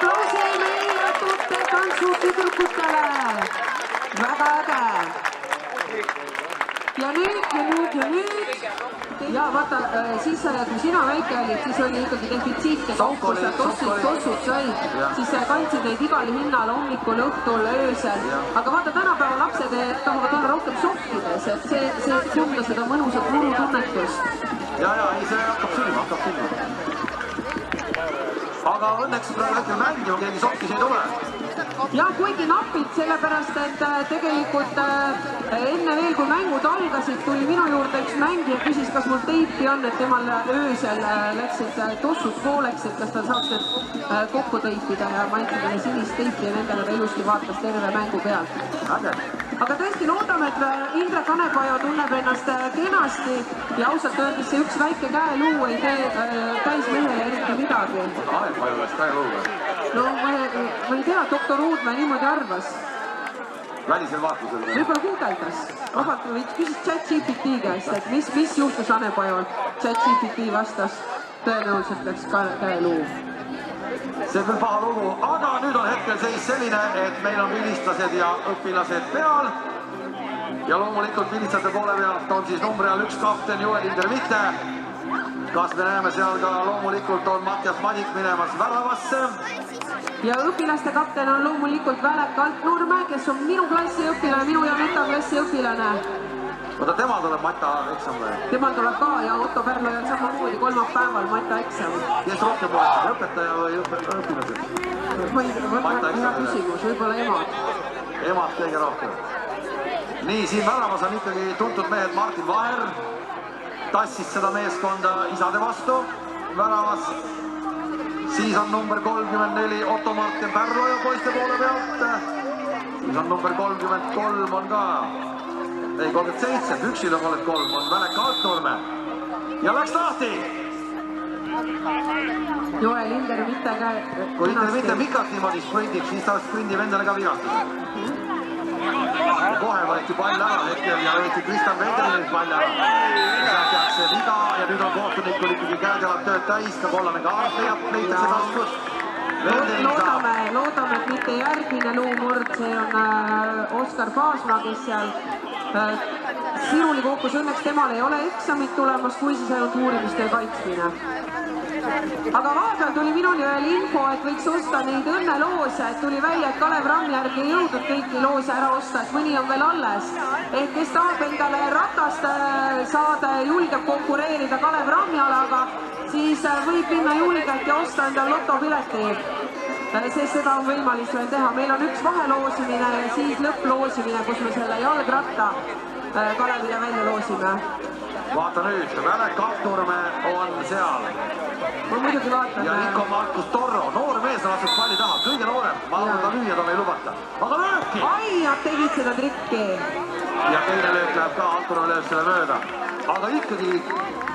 aplausi meie tutte tantsutüdrukutele. Väga äge. Ja nüüd. Ja vaata, siis kui sina väike olid, siis oli ikkagi defitsiit ja kaup, kus tossud said, siis kandsid neid igal hinnal hommikul, õhtul, öösel. Aga vaata, tänapäeva lapsed tahavad olla rohkem sokkides, et see tunda seda mõnusat murutunnetust. Ja, ei, see hakkab silma. Aga õnneks praegu hetkel mängima keegi sokkis ei tule. Ja kuigi napid, sellepärast et tegelikult enne veel, kui mängud algasid, tuli minu juurde üks mängija, küsis, kas mul teipi on, et temal öösel läksid tossud pooleks, et kas ta saaks need kokku teipida ja ma andsin talle sinist teipi ja nendele ta ilusti vaatas terve mängu pealt. Aga tõesti loodame, et Indrek Kanepaja tunneb ennast kenasti ja ausalt öeldes see üks väike käeluu ei tee täismehele eriti midagi. Kanepaja läks käeluuga. No ma ei tea, doktor Uudmäe niimoodi arvas. Välisel vaatlusel. Võib-olla guugeldas. Vabalt küsis ChatGPT käest, et mis juhtus Hanepajal. ChatGPT vastas, tõenäoliselt läks käeluu. See küll paha lugu, aga nüüd on hetkel seis selline, et meil on vilistlased ja õpilased peal. Ja loomulikult vilistajate poole pealt on siis numbri all üks kapten Joel Indermitte. Kas me näeme seal ka loomulikult on Mattias Madik minemas väravasse. Ja õpilaste kapten on loomulikult Välek Altnurme, kes on minu klassi õpilane, minu ja Meta klassi õpilane. Oota, temal tuleb Mata eksam või? Temal tuleb ka ja Otto Pärloi on samamoodi kolmapäeval Mata eksam. Kes rohkem poolestab, õpetaja või õpilased? Hea küsimus, võib-olla emad. Emad kõige rohkem. Nii, siin väravas on ikkagi tuntud mehed Martin Vaher. Tassis seda meeskonda isade vastu väravas. Siis on number 34 Otto Martin Pärloja poiste poole pealt. Siis on number 33 on ka, ei 37, üksil on 33, on Välek Altnurme. Ja läks lahti! Joel Indermitte käe... Kui Indermitte pikalt niimoodi sprindib, siis ta sprindib endale ka vigastuse. Kohe võeti pall ära hetkel ja võeti Kristjan Vendelilt pall ära. Sealt jääks see viga ja nüüd on kohtunikul ikkagi käed-jalad tööd täis, ka kollane kaart leitakse taskust. Loodame, et mitte järgmine luumurd, see on Oskar Paasma, kes seal Siruli kukkus. Õnneks temal ei ole eksamit tulemas, kui siis ainult uurimistöö kaitsmine. Aga vahepeal tuli minuni veel info, et võiks osta neid õnneloose, et tuli välja, et Kalev Rammjärg ei jõudnud kõiki loose ära osta, et mõni on veel alles. Ehk kes tahab endale ratast saada ja julgeb konkureerida Kalev Rammjalaga, siis võib minna julgelt ja osta endale lotopileti. Sest seda on võimalik veel teha. Meil on üks vaheloosimine ja siis lõpploosimine, kus me selle jalgratta Kalevile välja loosime. Vaata nüüd, Välek Altnurme on seal. Ma muidugi vaatan. Ja Niko Markus Torro, noor mees on lastud palli taha, kõige noorem. Ma arvan, ta lüüa talle ei lubata. Aga lööbki! Ai, nad tegid seda trikki. Ja teine löök läheb ka, Altnurme lööb selle mööda. Aga ikkagi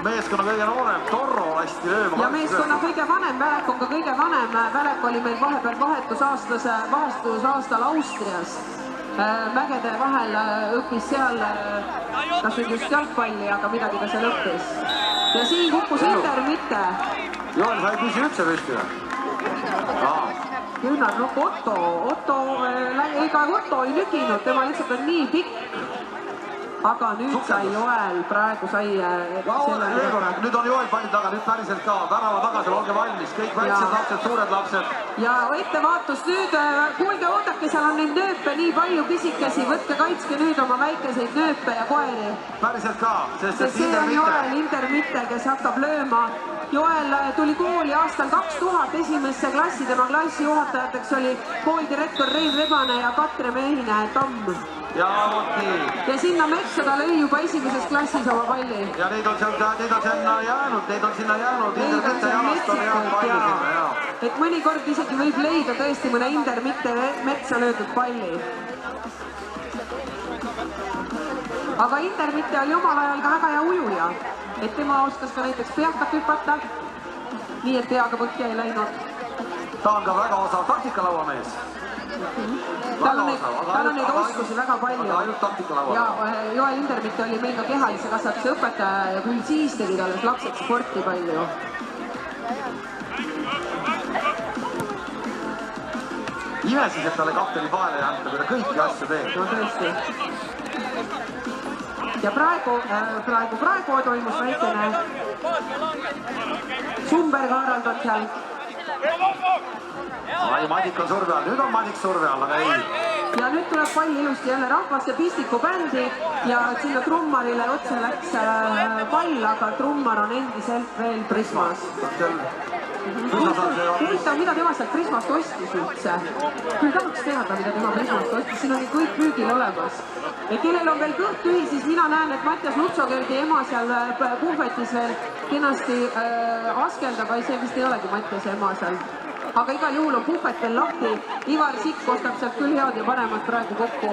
meeskonna kõige noorem, Torro lasti lööma. Ja meeskonna kõige vanem, Välek on ka kõige vanem. Välek oli meil vahepeal vahetusaastal Austrias. Mägede vahel õppis seal, kas nüüd just jalgpalli, aga midagi ta seal õppis. Ja siin kukkus Indermitte. Joel, sa ei püsi üldse püsti või? Jõnnar, no Otto ei lüginud, tema lihtsalt on nii pikk. Aga nüüd sai Joel, praegu sai nüüd on Joel palli taga, nüüd päriselt ka, värava tagasi, olge valmis, kõik väiksed lapsed, suured lapsed. Ja ettevaatus nüüd, kuulge, oodake, seal on neid nööpe nii palju pisikesi, võtke, kaitske nüüd oma väikeseid nööpe ja koeri. Päriselt ka, sest see on Joel Indermitte, kes hakkab lööma. Joel tuli kooli aastal 2000 esimesse klassi, tema klassijuhatajateks oli kooldirektor Rein Rebane ja Katre Mehine Tamm. Ja nii. Ja sinna metsa ta lõi juba esimeses klassis oma palli. Ja neid on sinna jäänud. Indermitte jalast on jäänud palju sinna, jaa. Et mõnikord isegi võib leida tõesti mõne Indermitte metsa löödud palli. Aga Indermitte oli omal ajal ka väga hea ujuja. Et tema oskas ka näiteks peakat hüpata. Nii et peaga põhja ei läinud. Ta on ka väga osav taktikalauamees. Tal on neid oskusi väga palju. Aga ainult taktikalauamees. Ja Joel Indermitte oli meil ka kehalise kasvatuse õpetaja ja küll siis tegid alles lapsed sporti palju. ime siis, et talle kapteni paele ei anta, kui ta kõiki asju teeb. No tõesti. Ja praegu toimus väikene Sumberg haaraldud seal. Ai, Madik on surve all, nüüd on Madik surve all, aga ei. Ja nüüd tuleb pall ilusti jälle rahvaste Pistiku bändi ja sinna trummarile otse läks pall, aga trummar on endiselt veel Prismas. Huvitav, mida tema sealt Prismast ostis üldse? Küll tahaks teada, mida tema Prismast ostis, siin on kõik müügil olemas. Ja kellel on veel kõht tühi, siis mina näen, et Mattias Lutsogerdi ema seal puhvetis veel kenasti askeldab, aga see vist ei olegi Mattias ema seal. Aga igal juhul on puhvet veel lahti. Ivar Sikk ostab sealt küll head ja paremat praegu kokku.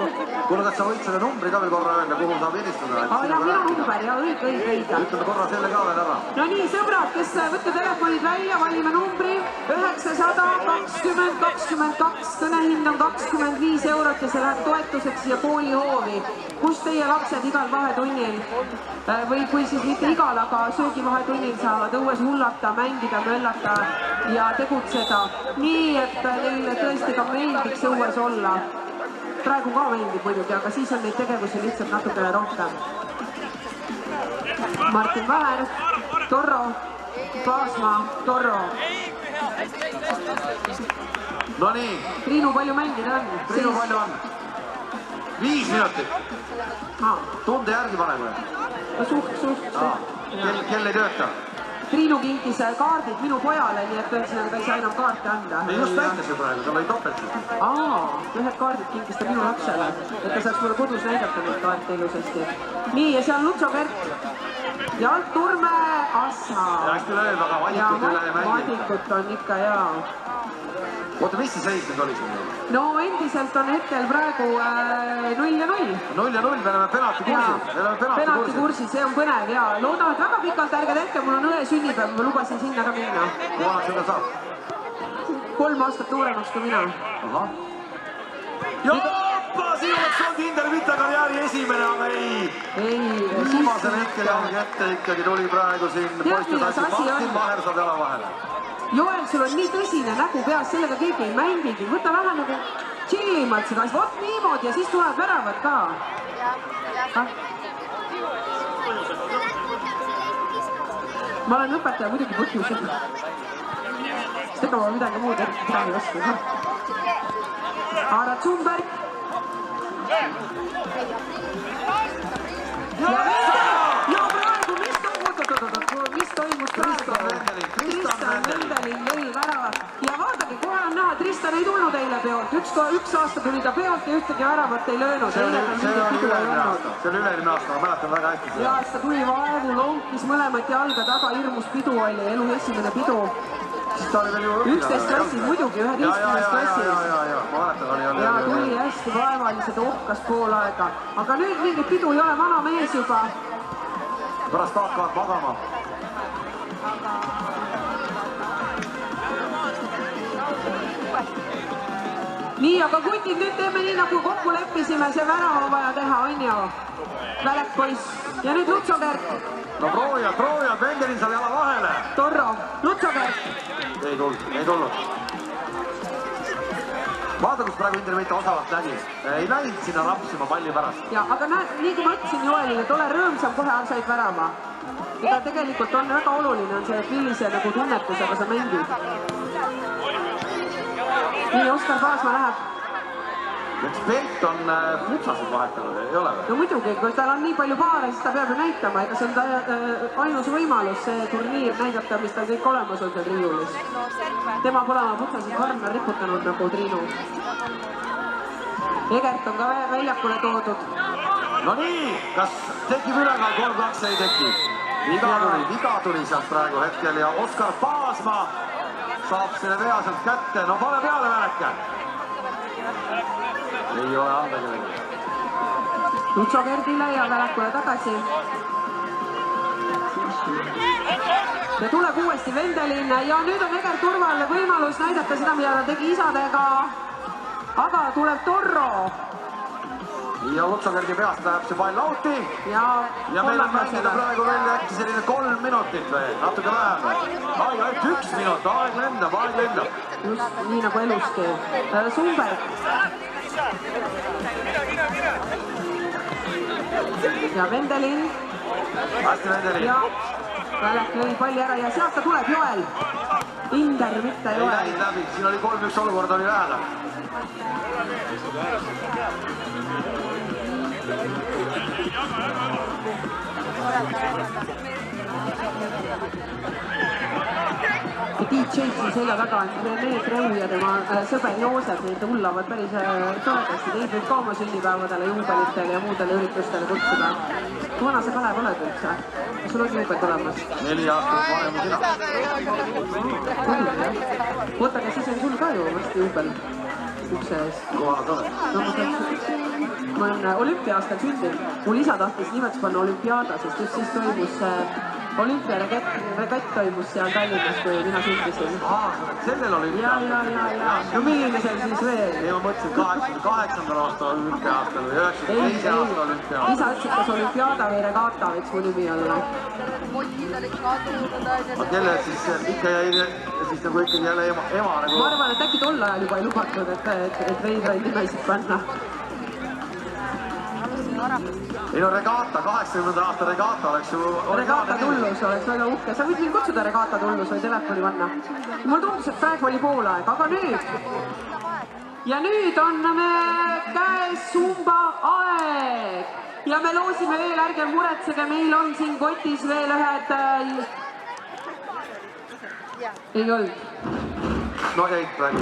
Kuule, kas sa võid selle numbri ka veel korra öelda, kuhu saab helistada? Ja mina number, ja õige. Ütleme korra selle ka veel ära. No nii, sõbrad, kes võtta telefonid välja, valime numbri 920-20-22, kõnehind on 25 eurot ja see läheb toetuseks siia koolihoovi, kus teie lapsed igal vahetunnil või kui siis mitte igal, aga söögivahetunnil saavad õues hullata, mängida, möllata ja tegutseda. Nii, et neile tõesti ka meeldiks õues olla. Praegu ka meeldib muidugi, aga siis on neid tegevusi lihtsalt natukene rohkem. Martin Väher, Torro, Paasmaa, Torro. No nii. Triinu, palju mängida on? Triinu, palju on? 5 minutit. Tunde järgi paneme. No suht. Kell ei tööta? Triinu kinkis kaardid minu pojale, nii et ühesõnaga ta ei saa enam kaarte anda. Ei just näitas ju praegu, tal oli topelt. Ühed kaardid kinkis ta minu lapsele, et ta saaks mulle kodus näidata neid kaarte ilusasti. Nii, ja seal Lutso Kert ja alt Turme Assa. Ja hästi lööb, aga Vadikut üle ei mängi. Vadikut on ikka hea. Oota, mis see seis nüüd oli siin? No endiselt on hetkel praegu 0-0. 0-0, me oleme penalti kursil. See on põnev ja loodame, et väga pikalt ärge tehke, mul on õe sünnipäev, ma lubasin sinna ka minna. Kuulad seda saab? 3 aastat nooremaks kui mina. Joppa, siin oleks olnud Intervita karjääri esimene, aga ei. Viimasel hetkel jalg ette ikkagi tuli praegu siin poistes asi. Martin Vaher saab jala vahele. Joel, sul on nii tõsine nägu peas, sellega keegi ei mängigi. Võta vähe nagu chillimalt seda, vot niimoodi ja siis tuleb väravad ka. Ma olen õpetaja muidugi põhjusel. Sest ega ma midagi muud teha ei oska. Aarat Sumberg. Ja praegu, mis toimus praegu? Tristan Vendelin lõi väravat. Ja vaadake, kohe on näha, Tristan ei tulnud eile peolt. Üks aasta tuli ta peolt ja ühtegi väravat ei löönud. See oli üleline aasta, ma mäletan väga hästi. Ja ta tuli vaevu, lonkis mõlemat jalga taga, hirmus pidu oli, elu esimene pidu. 11 klassis muidugi, 11 klassis. Ja tuli hästi vaevaliselt, ohkas pool aega. Aga nüüd mingit pidu ei ole, vana mees juba. Pärast hakkavad magama. Nii, aga kutid, nüüd teeme nii, nagu kokku leppisime, see värava vaja teha, on ju? Välek poiss. Ja nüüd Lutsokert. No proovivad, Vendelin saab jala vahele. Torro, Lutsokert. Ei tulnud. Vaata, kus praegu Intervita osavalt nägi. Ei läinud sinna rapsima palli pärast. Ja, aga näed, nii kui ma ütlesin Joelile, et ole rõõmsam, kohe said värava. Ja tegelikult on väga oluline on see, et millise nagu tunnetusega sa mängid. Nii, Oskar Paasmaa läheb. Üks Belt on putsasid vahetanud, ei ole või? No muidugi, kui tal on nii palju paare, siis ta peab ju näitama, ega see on ta ainus võimalus see turniir näidata, mis tal kõik olemas on seal riiulis. Tema pole oma putsasid varna riputanud nagu Triinu. Egert on ka väljakule toodud. No nii, kas tekib ülekaal 3-2 ei teki? Viga tuli sealt praegu hetkel ja Oskar Paasmaa saab selle vea sealt kätte. No pane peale, Väleke! Ei ole anda kellegi. Lutsokerdile ja Välekule tagasi. Ja tuleb uuesti Vendelin ja nüüd on Egert Urval võimalus näidata seda, mida ta tegi isadega. Aga tuleb Torro. Ja Lutsokerdi peast läheb see pall lauti. Ja meil on mängida praegu veel äkki selline 3 minutit või natuke vähem. Ainult 1 minut, aeg lendab. just nii nagu eluski. Sumberg. Ja Vendelin. Hästi Vendelin. Ja Välek lõi palli ära ja sealt ta tuleb Joel. Inder, mitte Joel. Ei läinud läbi, siin oli 3-1 olukord oli lähedal. DJ siin selja taga on Rene Treu ja tema sõber Joosep, neid hullavad päris toredasti. Neid võib ka oma sünnipäevadele, juubelitele ja muudele üritustele kutsuda. Vana sa Kalev oled üldse? Kas sul on juubel tulemas? 4 aastat varem kui sina. Oota, aga siis on sul ka ju vasti juubel ukse ees. Kohal oled. Ma olen olümpia-aastal sündinud. Mul isa tahtis nimeks panna olümpiaada, sest just siis toimus olümpiaregatt toimus seal Tallinnas, kui mina sündisin. Sellel olümpia? Ja. No milline seal siis veel? Ei, ma mõtlesin 88. aasta olümpia-aastal või 92. aasta olümpia. Isa ütles, kas olümpiaada või regata võiks mu nimi olla. Aga kelle siis ikka jäi siis nagu ikkagi jälle ema nagu... Ma arvan, et äkki tol ajal juba ei lubatud, et veidraid nimesid panna. Ei no regata, 80. aasta regata oleks ju... Regata tullus oleks väga uhke. Sa võid mind kutsuda regata tullus või telefoni panna. Mulle tundus, et praegu oli poolaeg, aga nüüd... Ja nüüd on me käes Sumba aeg. Ja me loosime veel, ärge muretsege, meil on siin kotis veel ühed... Ei olnud. No jäid praegu.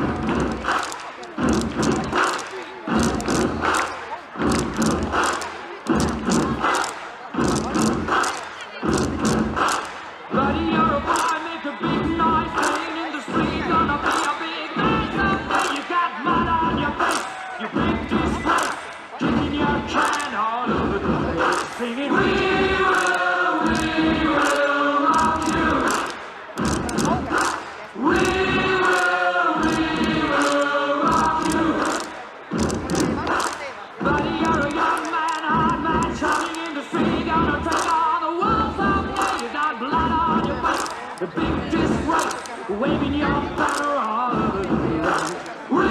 Waving your banner all over the land. We will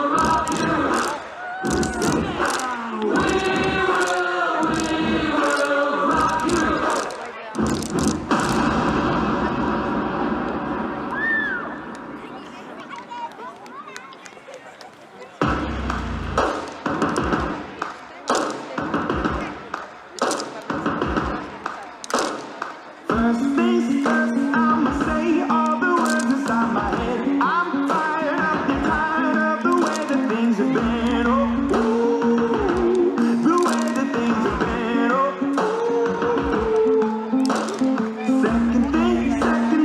rock you. We will rock you. First things first, I'ma say all the words inside my head. I'm tired of the way that things have been. Oh, the way that things have been. Oh, second,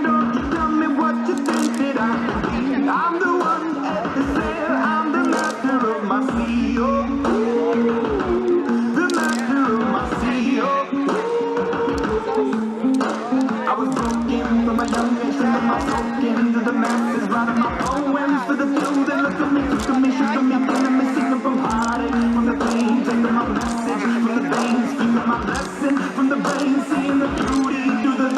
don't you tell me what you think that I can be. I'm the one at the sail, I'm the master of my sea. Oh, the master of my sea. Oh. I was broken from a young age, sharing my soaking to the masses, writing my poems for the few that look at me, took me, shook me, feeling me, singing from heartache, from the pain, taking my message from the veins, speaking my blessing from the brain, seeing the beauty through the...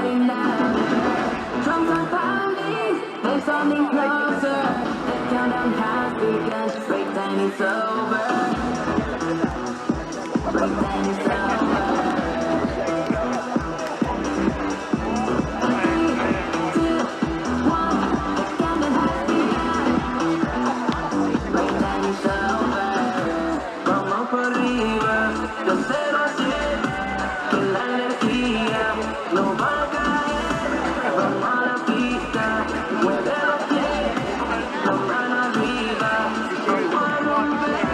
getting louder. Drums are pounding, there's something closer. The countdown has begun. Break time is over. Break time is over. 3, 2, 1. The countdown has begun. Break time is over. Vamos por arriba, yo sé lo sé, que la energía no va a caer. Vamos a la pista, mueve los pies, la mano arriba, vamos a romper.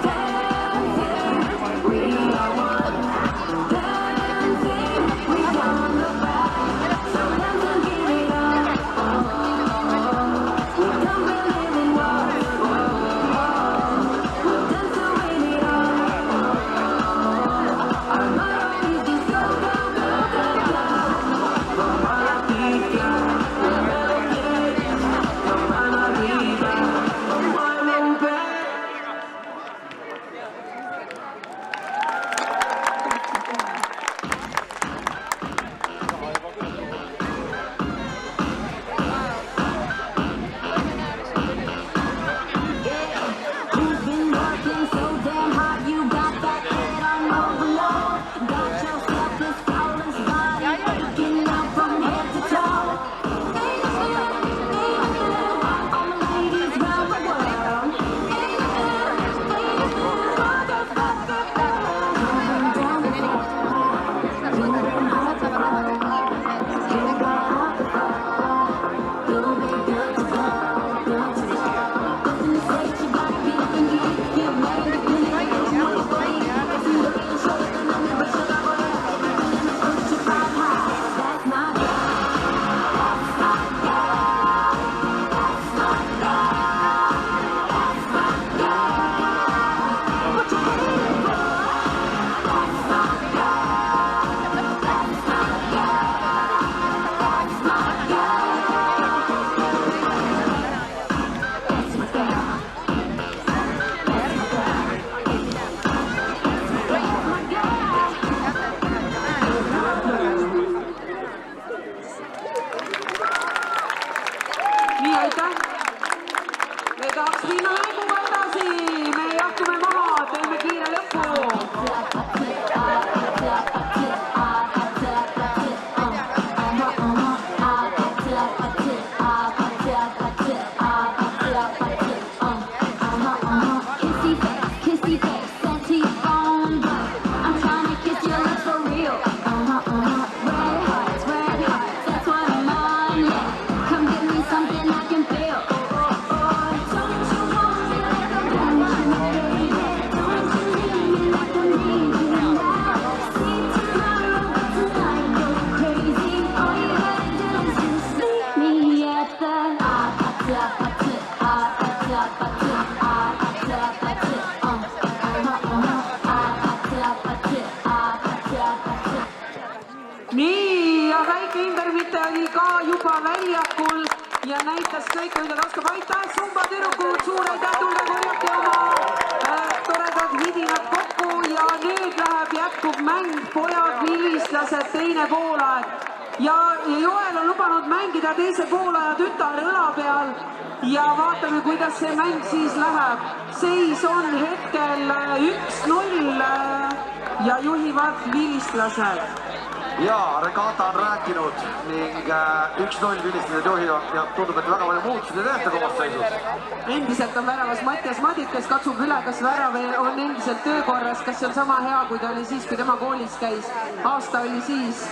Dancing, we are one. Dancing, we don't look back. So dance and give it up. We don't believe in war. We'll dance to win it all. Our motto is just go, go, go, go, go. Vamos a la pista, mueve los pies, la mano arriba, vamos a romper. You've been working so damn hard, you got that head on overload. Got yourself this flawless body, working out from head to toe. Ain't it good? All the ladies round the world. Ain't it good? Motherfucker, going down the floor. Moving hard to flow. You got hot to flow. You'll be good to go, good to go. Listen to say you gotta be looking good. Get mad and get in it. It's money for you. If you look at your shoulders, then I'm gonna shut up for you. Let me put you five high. That's not good. That's not good. That's not good. That's not good. What you waiting for? That's not good. That's not good. That's not good. That's my girl. Nii, aitäh! Me tahaks minna mänguga edasi, me jahtume maha, teeme kiire lõpu. Kissy face, sexy phone, but I'm trying to kiss your lips for real. Red hearts, that's what I'm on, yeah. Come give me something I can feel. Don't you want me like I want you, baby? Don't you need me like I need you now? See tomorrow, but tonight go crazy. All you gotta do is just meet me at the Nii, ja väike intervite oli ka juba väljakul ja näitas kõike, mida ta oskab. Aitäh, Zumba tüdrukud, suur aitäh, tulge korjake oma toredad vidinad kokku ja nüüd läheb, jätkub mäng, pojad, vilistlased, teine poolaeg. Ja Joel on lubanud mängida teise poolaja tütare õla peal ja vaatame, kuidas see mäng siis läheb. Seis on hetkel 1-0 ja juhivad vilistlased. Jaa, Regata on rääkinud ning 1-0 vilistused juhivad ja tundub, et väga palju muutusid ei tehta koosseisus. Endiselt on väravas Mattias Madik, kes katsub üle, kas värav on endiselt töökorras, kas see on sama hea, kui ta oli siis, kui tema koolis käis. Aasta oli siis.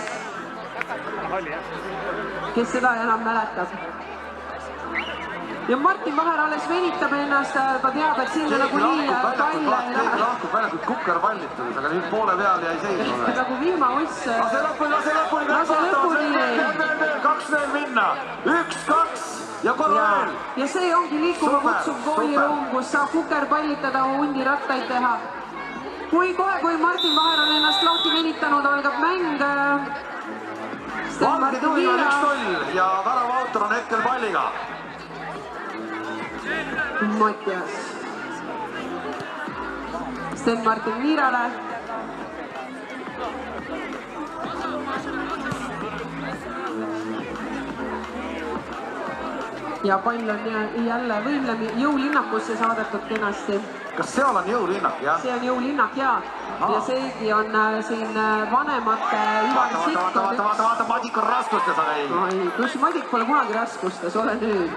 Kes seda enam mäletab. Ja Martin Vaher alles venitab ennast, ta teab, et siin nagu nii palle ei lähe. Keegi lahkub väljakult kukerpallitudes, aga nüüd poole peal jäi seisma. Nagu vihmauss. Lase lõpuni. 2 veel minna. 1-2 ja korra veel. Ja see ongi liikuva kutsuv kooliruum, kus saab kukerpallitada hundi rattaid teha. Kui Martin Vaher on ennast lahti venitanud, algab mäng. Vangid juhivad 1-0 ja värava autor on hetkel palliga. Mattias. Sten-Martin Viirale. Ja pall on jälle jõulinnakusse saadetud kenasti. Kas seal on jõulinnak, jah? See on jõulinnak, jaa. Ja seegi on siin vanemate Ivar Sikko. Vaata, Madik on raskustes, aga ei. Kus Madik pole kunagi raskustes, ole nüüd.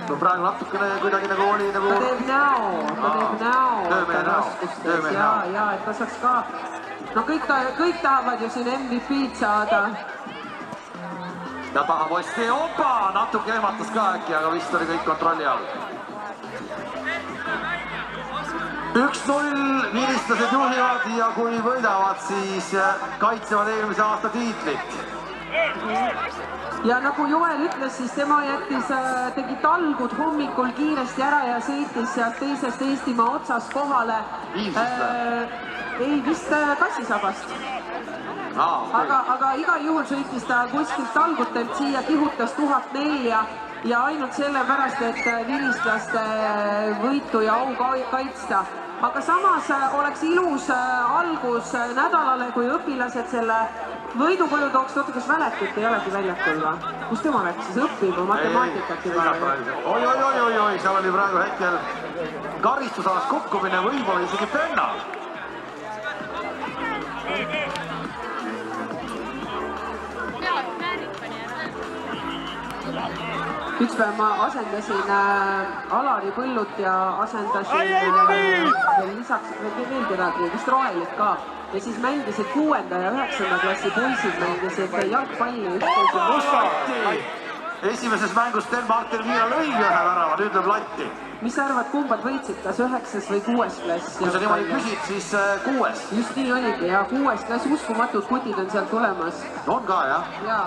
No praegu natukene kuidagi nagu oli nagu... Ta teeb näo, et ta raskustes. Ja, et ta saaks ka... No kõik tahavad ju siin MVP-d saada. Ja tahaposti, opa, natuke ehmatas ka äkki, aga vist oli kõik kontrolli all. 1-0 vilistlased juhivad ja kui võidavad, siis kaitsevad eelmise aasta tiitlit. Ja nagu Joel ütles, siis tema tegi talgud hommikul kiiresti ära ja sõitis sealt teisest Eestimaa otsast kohale. Ei, vist Kassisabast. Aga igal juhul sõitis ta kuskilt talgutelt siia, kihutas 1004 ja ainult sellepärast, et vilistlaste võitu ja au kaitsta. Aga samas oleks ilus algus nädalale, kui õpilased selle võidukoju tooks. Oota, kas Välekut ei olegi väljakul või? Kus tema läks siis õppima matemaatikat juba? Oi, seal oli praegu hetkel karistusalas kukkumine, võib-olla isegi penna. Üks päev ma asendasin Alari Põllut ja asendasin lisaks veel kedagi, vist Roelit ka. Ja siis mängisid 6. ja 9. klassi poisid mängisid jalgpalli üksteise. Esimeses mängus Sten-Martin Viira lõi ühe värava, nüüd lööb latti. Mis sa arvad, kumbad võitsid, kas 9. või 6. klass? Kui sa niimoodi küsid, siis 6. Just nii oligi ja 6. klass, uskumatud kutid on sealt tulemas. On ka, jah? Jaa,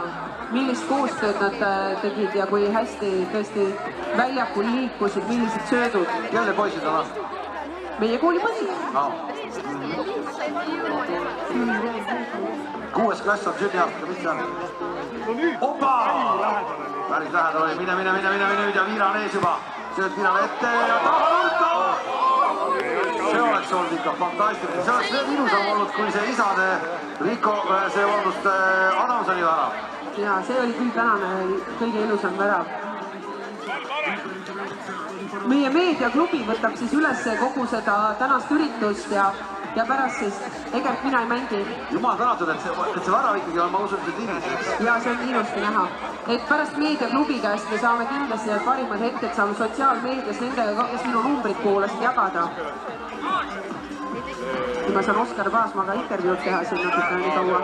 millist koostööd nad tegid ja kui hästi tõesti väljakul liikusid, millised söödud. Kelle poisid on? Meie kooli poisid. 6. klass on sünniaasta, mis see on? Opa! Päris lähedal oli, mine ja Viira on ees juba. Sööd Viirale ette ja taha nurka! See oleks olnud ikka fantastiline. See oleks veel ilusam olnud, kui see isade Rico, see valdust Adamsoni värav. Jaa, see oli küll tänane kõige ilusam värav. Meie meediaklubi võtab siis üles kogu seda tänast üritust ja pärast siis, Egert, mina ei mängi. Jumal tänatud, et see värav ikkagi on, ma usun, see tiilis. Ja see on ilusti näha. Et pärast meediaklubi käest me saame kindlasti need parimad hetked saame sotsiaalmeedias nendega, kes minu numbrit kuulasid jagada. Ja ma saan Oskar Paasmaga intervjuud teha siin natuke nii kaua.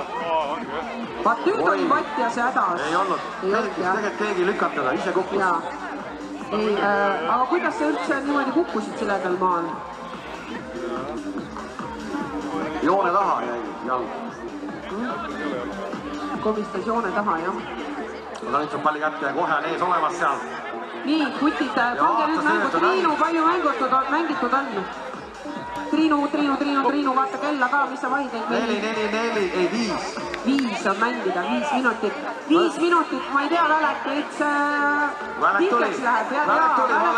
Vaat nüüd oli Mattias hädas. Ei olnud. Tegelikult keegi lükatada, ise kukkus. Aga kuidas sa üldse niimoodi kukkusid siledal maal? Joone taha jäi jalg. Komistas joone taha, jah. Aga nüüd saab palli kätte ja kohe on ees olemas seal. Nii, kutid, pange nüüd mängu. Triinu, palju mängitud on? Triinu, vaata kella ka, mis sa vahid neid? 4, ei 5. 5 on mängida, 5 minutit. 5 minutit, ma ei tea, Välek üldse tihkeks läheb. Välek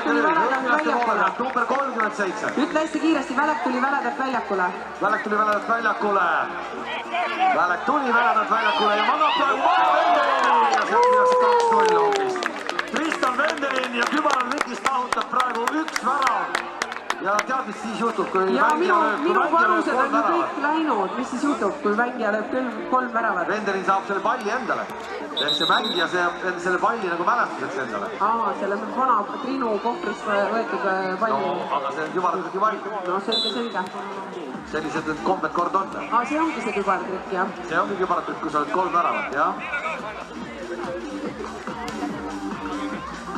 tuli väledalt väljakule. Number 37. Ütle hästi kiiresti, Välek tuli väledalt väljakule. Välek tuli väledalt väljakule ja magab praegu Mario Vendelin ja see on 2-0 hoopis. Tristan Vendelin ja Kübaral Mikis tahutab praegu 1 värav. Ja tead, mis siis juhtub, kui mängija lööb 3 väravat? Minu panused on ju kõik läinud. Mis siis juhtub, kui mängija lööb 3 väravat? Vendelin saab selle palli endale. Et see mängija seab selle palli nagu mälestuseks endale. Selles on vana Triinu kohvrist võetud palli. No, aga see on kübartriki pall. No selge. Sellised kombed kord on. See ongi see kübartrikk, jah? See ongi kübartrikk, kui sa oled 3 väravat, jah?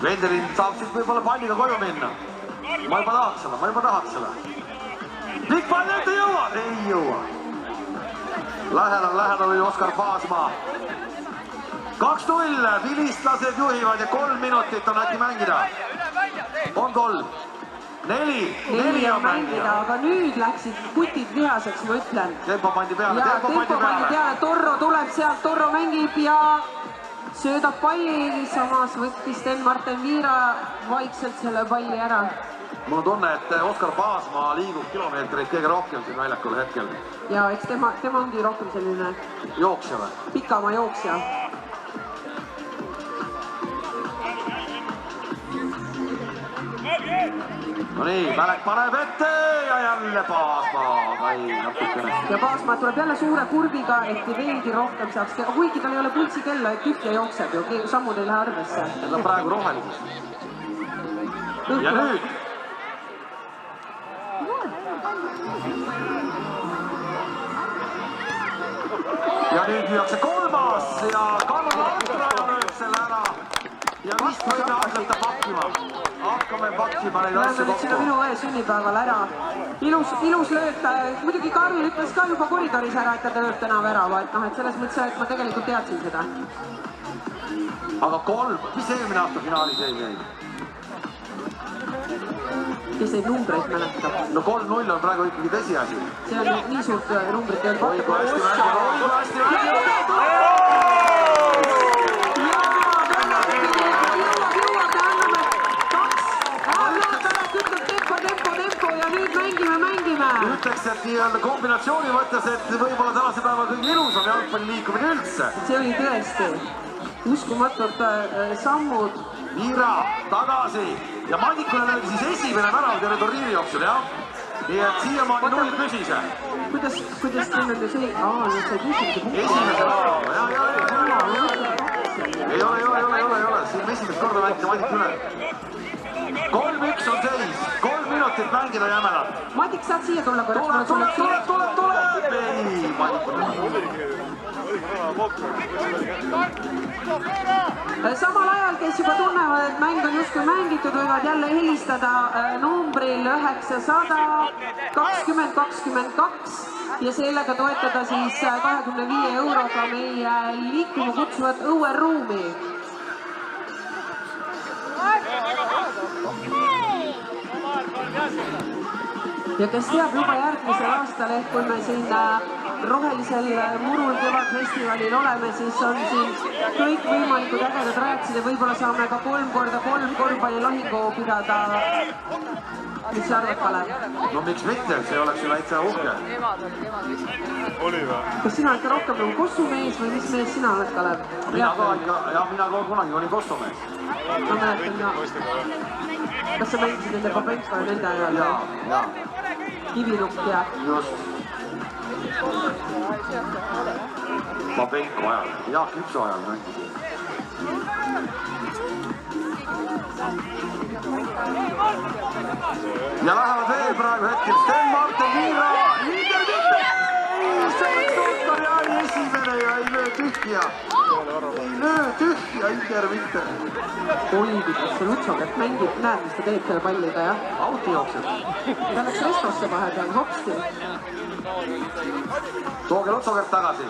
Vendelin saab siit võib-olla palliga koju minna. Ma juba tahaks seda. Pikk pall nüüd ei jõua! Ei jõua. Lähedal oli Oskar Paasmaa. 2-0, vilistlased juhivad ja 3 minutit on äkki mängida. On 3. 4 on mängida. Aga nüüd läksid kutid vihaseks, ma ütlen. Tempo pandi peale. Torro tuleb sealt, Torro mängib ja söödab palli. Samas võttis Sten-Martin Viira vaikselt selle palli ära. Mul on tunne, et Oskar Paasmaa liigub kilomeetreid kõige rohkem siin väljakul hetkel. Ja eks tema ongi rohkem selline Jooksja või? Pikamaa jooksja. No nii, Mälek paneb ette ja jälle Paasmaa. Ja Paasmaa tuleb jälle suure kurviga, ehk veelgi rohkem saaks teha. Kuigi tal ei ole pultsikella, et tühja jookseb ju, sammud ei lähe arvesse. Ta on praegu rohelises. Ja nüüd. Ja nüüd lüüakse kolmas ja Kallu Landraja lööb selle ära. Ja vist võime hakata pakkima. Hakkame pakkima neid asju kokku. Siin on minu õe sünnipäeval ära. Ilus lööb. Muidugi Karl ütles ka juba koridoris ära, et ta lööb täna värava. Et selles mõttes, et ma tegelikult teadsin seda. Aga kolm, mis eelmine aasta finaalis jäi? Kes neid numbreid mäletab? No 3-0 on praegu ikkagi tõsiasi. See on nii suurt numbrit. Oi, kui hästi mängib. Ütleks, et nii-öelda kombinatsiooni mõttes, et võib-olla tänase päeva kõige ilusam jalgpalli liikumine üldse. See oli tõesti uskumatud sammud. Viira tagasi ja Madikule löödi siis esimene värav terve turniiri jooksul, jah? Nii et siiamaani 0 püsis. Kuidas teil on see? See esimese punkti. Esimese värav, jah. Ei ole. Siin esimest korda mängida Madik üle. 3-1 on seis, 3 minutit mängida jämedalt. Madik, saad siia tulla korraks? Tuleb! Ei, Madik. Samal ajal, kes juba tunnevad, et mäng on justkui mängitud, võivad jälle helistada numbril 900 20 22 ja sellega toetada siis 25 euroga meie liikuma kutsuvat õueruumi. Ja kes teab juba järgmisel aastal, ehk kui me siin rohelisel murul kevadfestivalil oleme, siis on siin kõik võimalikud ägedad rajatised ja võib-olla saame ka 3x3 korvpallilahingu pidada. Mis sa arvad, Kalev? No miks mitte, see oleks ju väitsa uhke. Kas sina oled ka rohkem nagu kossumees või mis mees sina oled, Kalev? Mina ka ikka, ja mina ka kunagi olin kossumees. Ma mäletan, ja. Kas sa mängisid nende Babenko ja nende ajal? Jaa. Kivinukk ja... Just. Babenko ajal, Jaak Lüpsu ajal mängisid. Ja lähevad veel praegu hetkel Sten-Martin Viira, Inter-Mitte! See on Oskar Jaani esimene ja ei löö tühja. Ei löö tühja Inter-Mitte. Oi, kuidas see Lutsokärt mängib, näed, mis ta teeb selle palliga, jah? Auti jookseb. Ta läks restosse vahepeal, hopsti. Tooge Lutsokärt tagasi.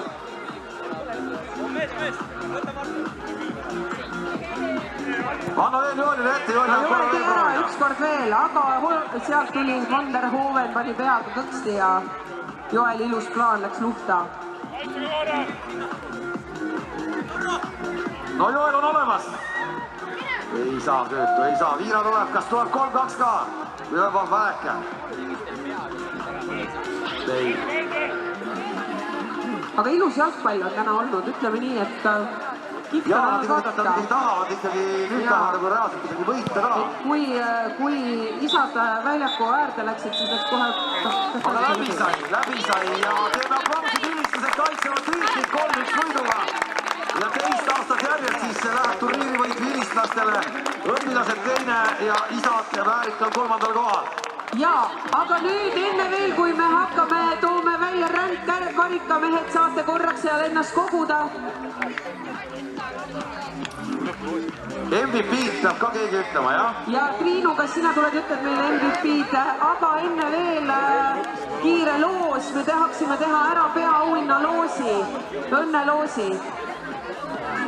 Anna veel Joonile ette, Joonil on korra veel proovida. Üks kord veel, aga sealt tuli Van der Hoven, pani peaga kõksti ja Joel ilus plaan läks luhta. No Joel on olemas. Ei saa töötu, ei saa. Viira tuleb, kas tuleb 3-2 ka? Või juba väike? Ei. Aga ilus jalgpall on täna olnud, ütleme nii, et kihta Jaa, on nad vaadata. tahavad ikkagi nüüd tahavad nagu reaalselt ikkagi võita ka. Kui isad väljaku äärde läksid, siis läks kohe... Aga läbi sai ja teeme aplausid ülistused kaitsevad Triitit 3-1 võiduga. Ja teist aastat järjest siis läheb turniiri võit vilistlastele. Õpilased teine ja isad väärikal 3. kohal. Jaa, aga nüüd enne veel, kui me hakkame, toome välja rändkarikamehed, saate korraks seal ennast koguda. MVP-d peab ka keegi ütlema, jah? Ja Triinu, kas sina tuled ütled meile MVP-d, aga enne veel kiire loos, me tahaksime teha ära peaauhinna loosi, õnneloosi.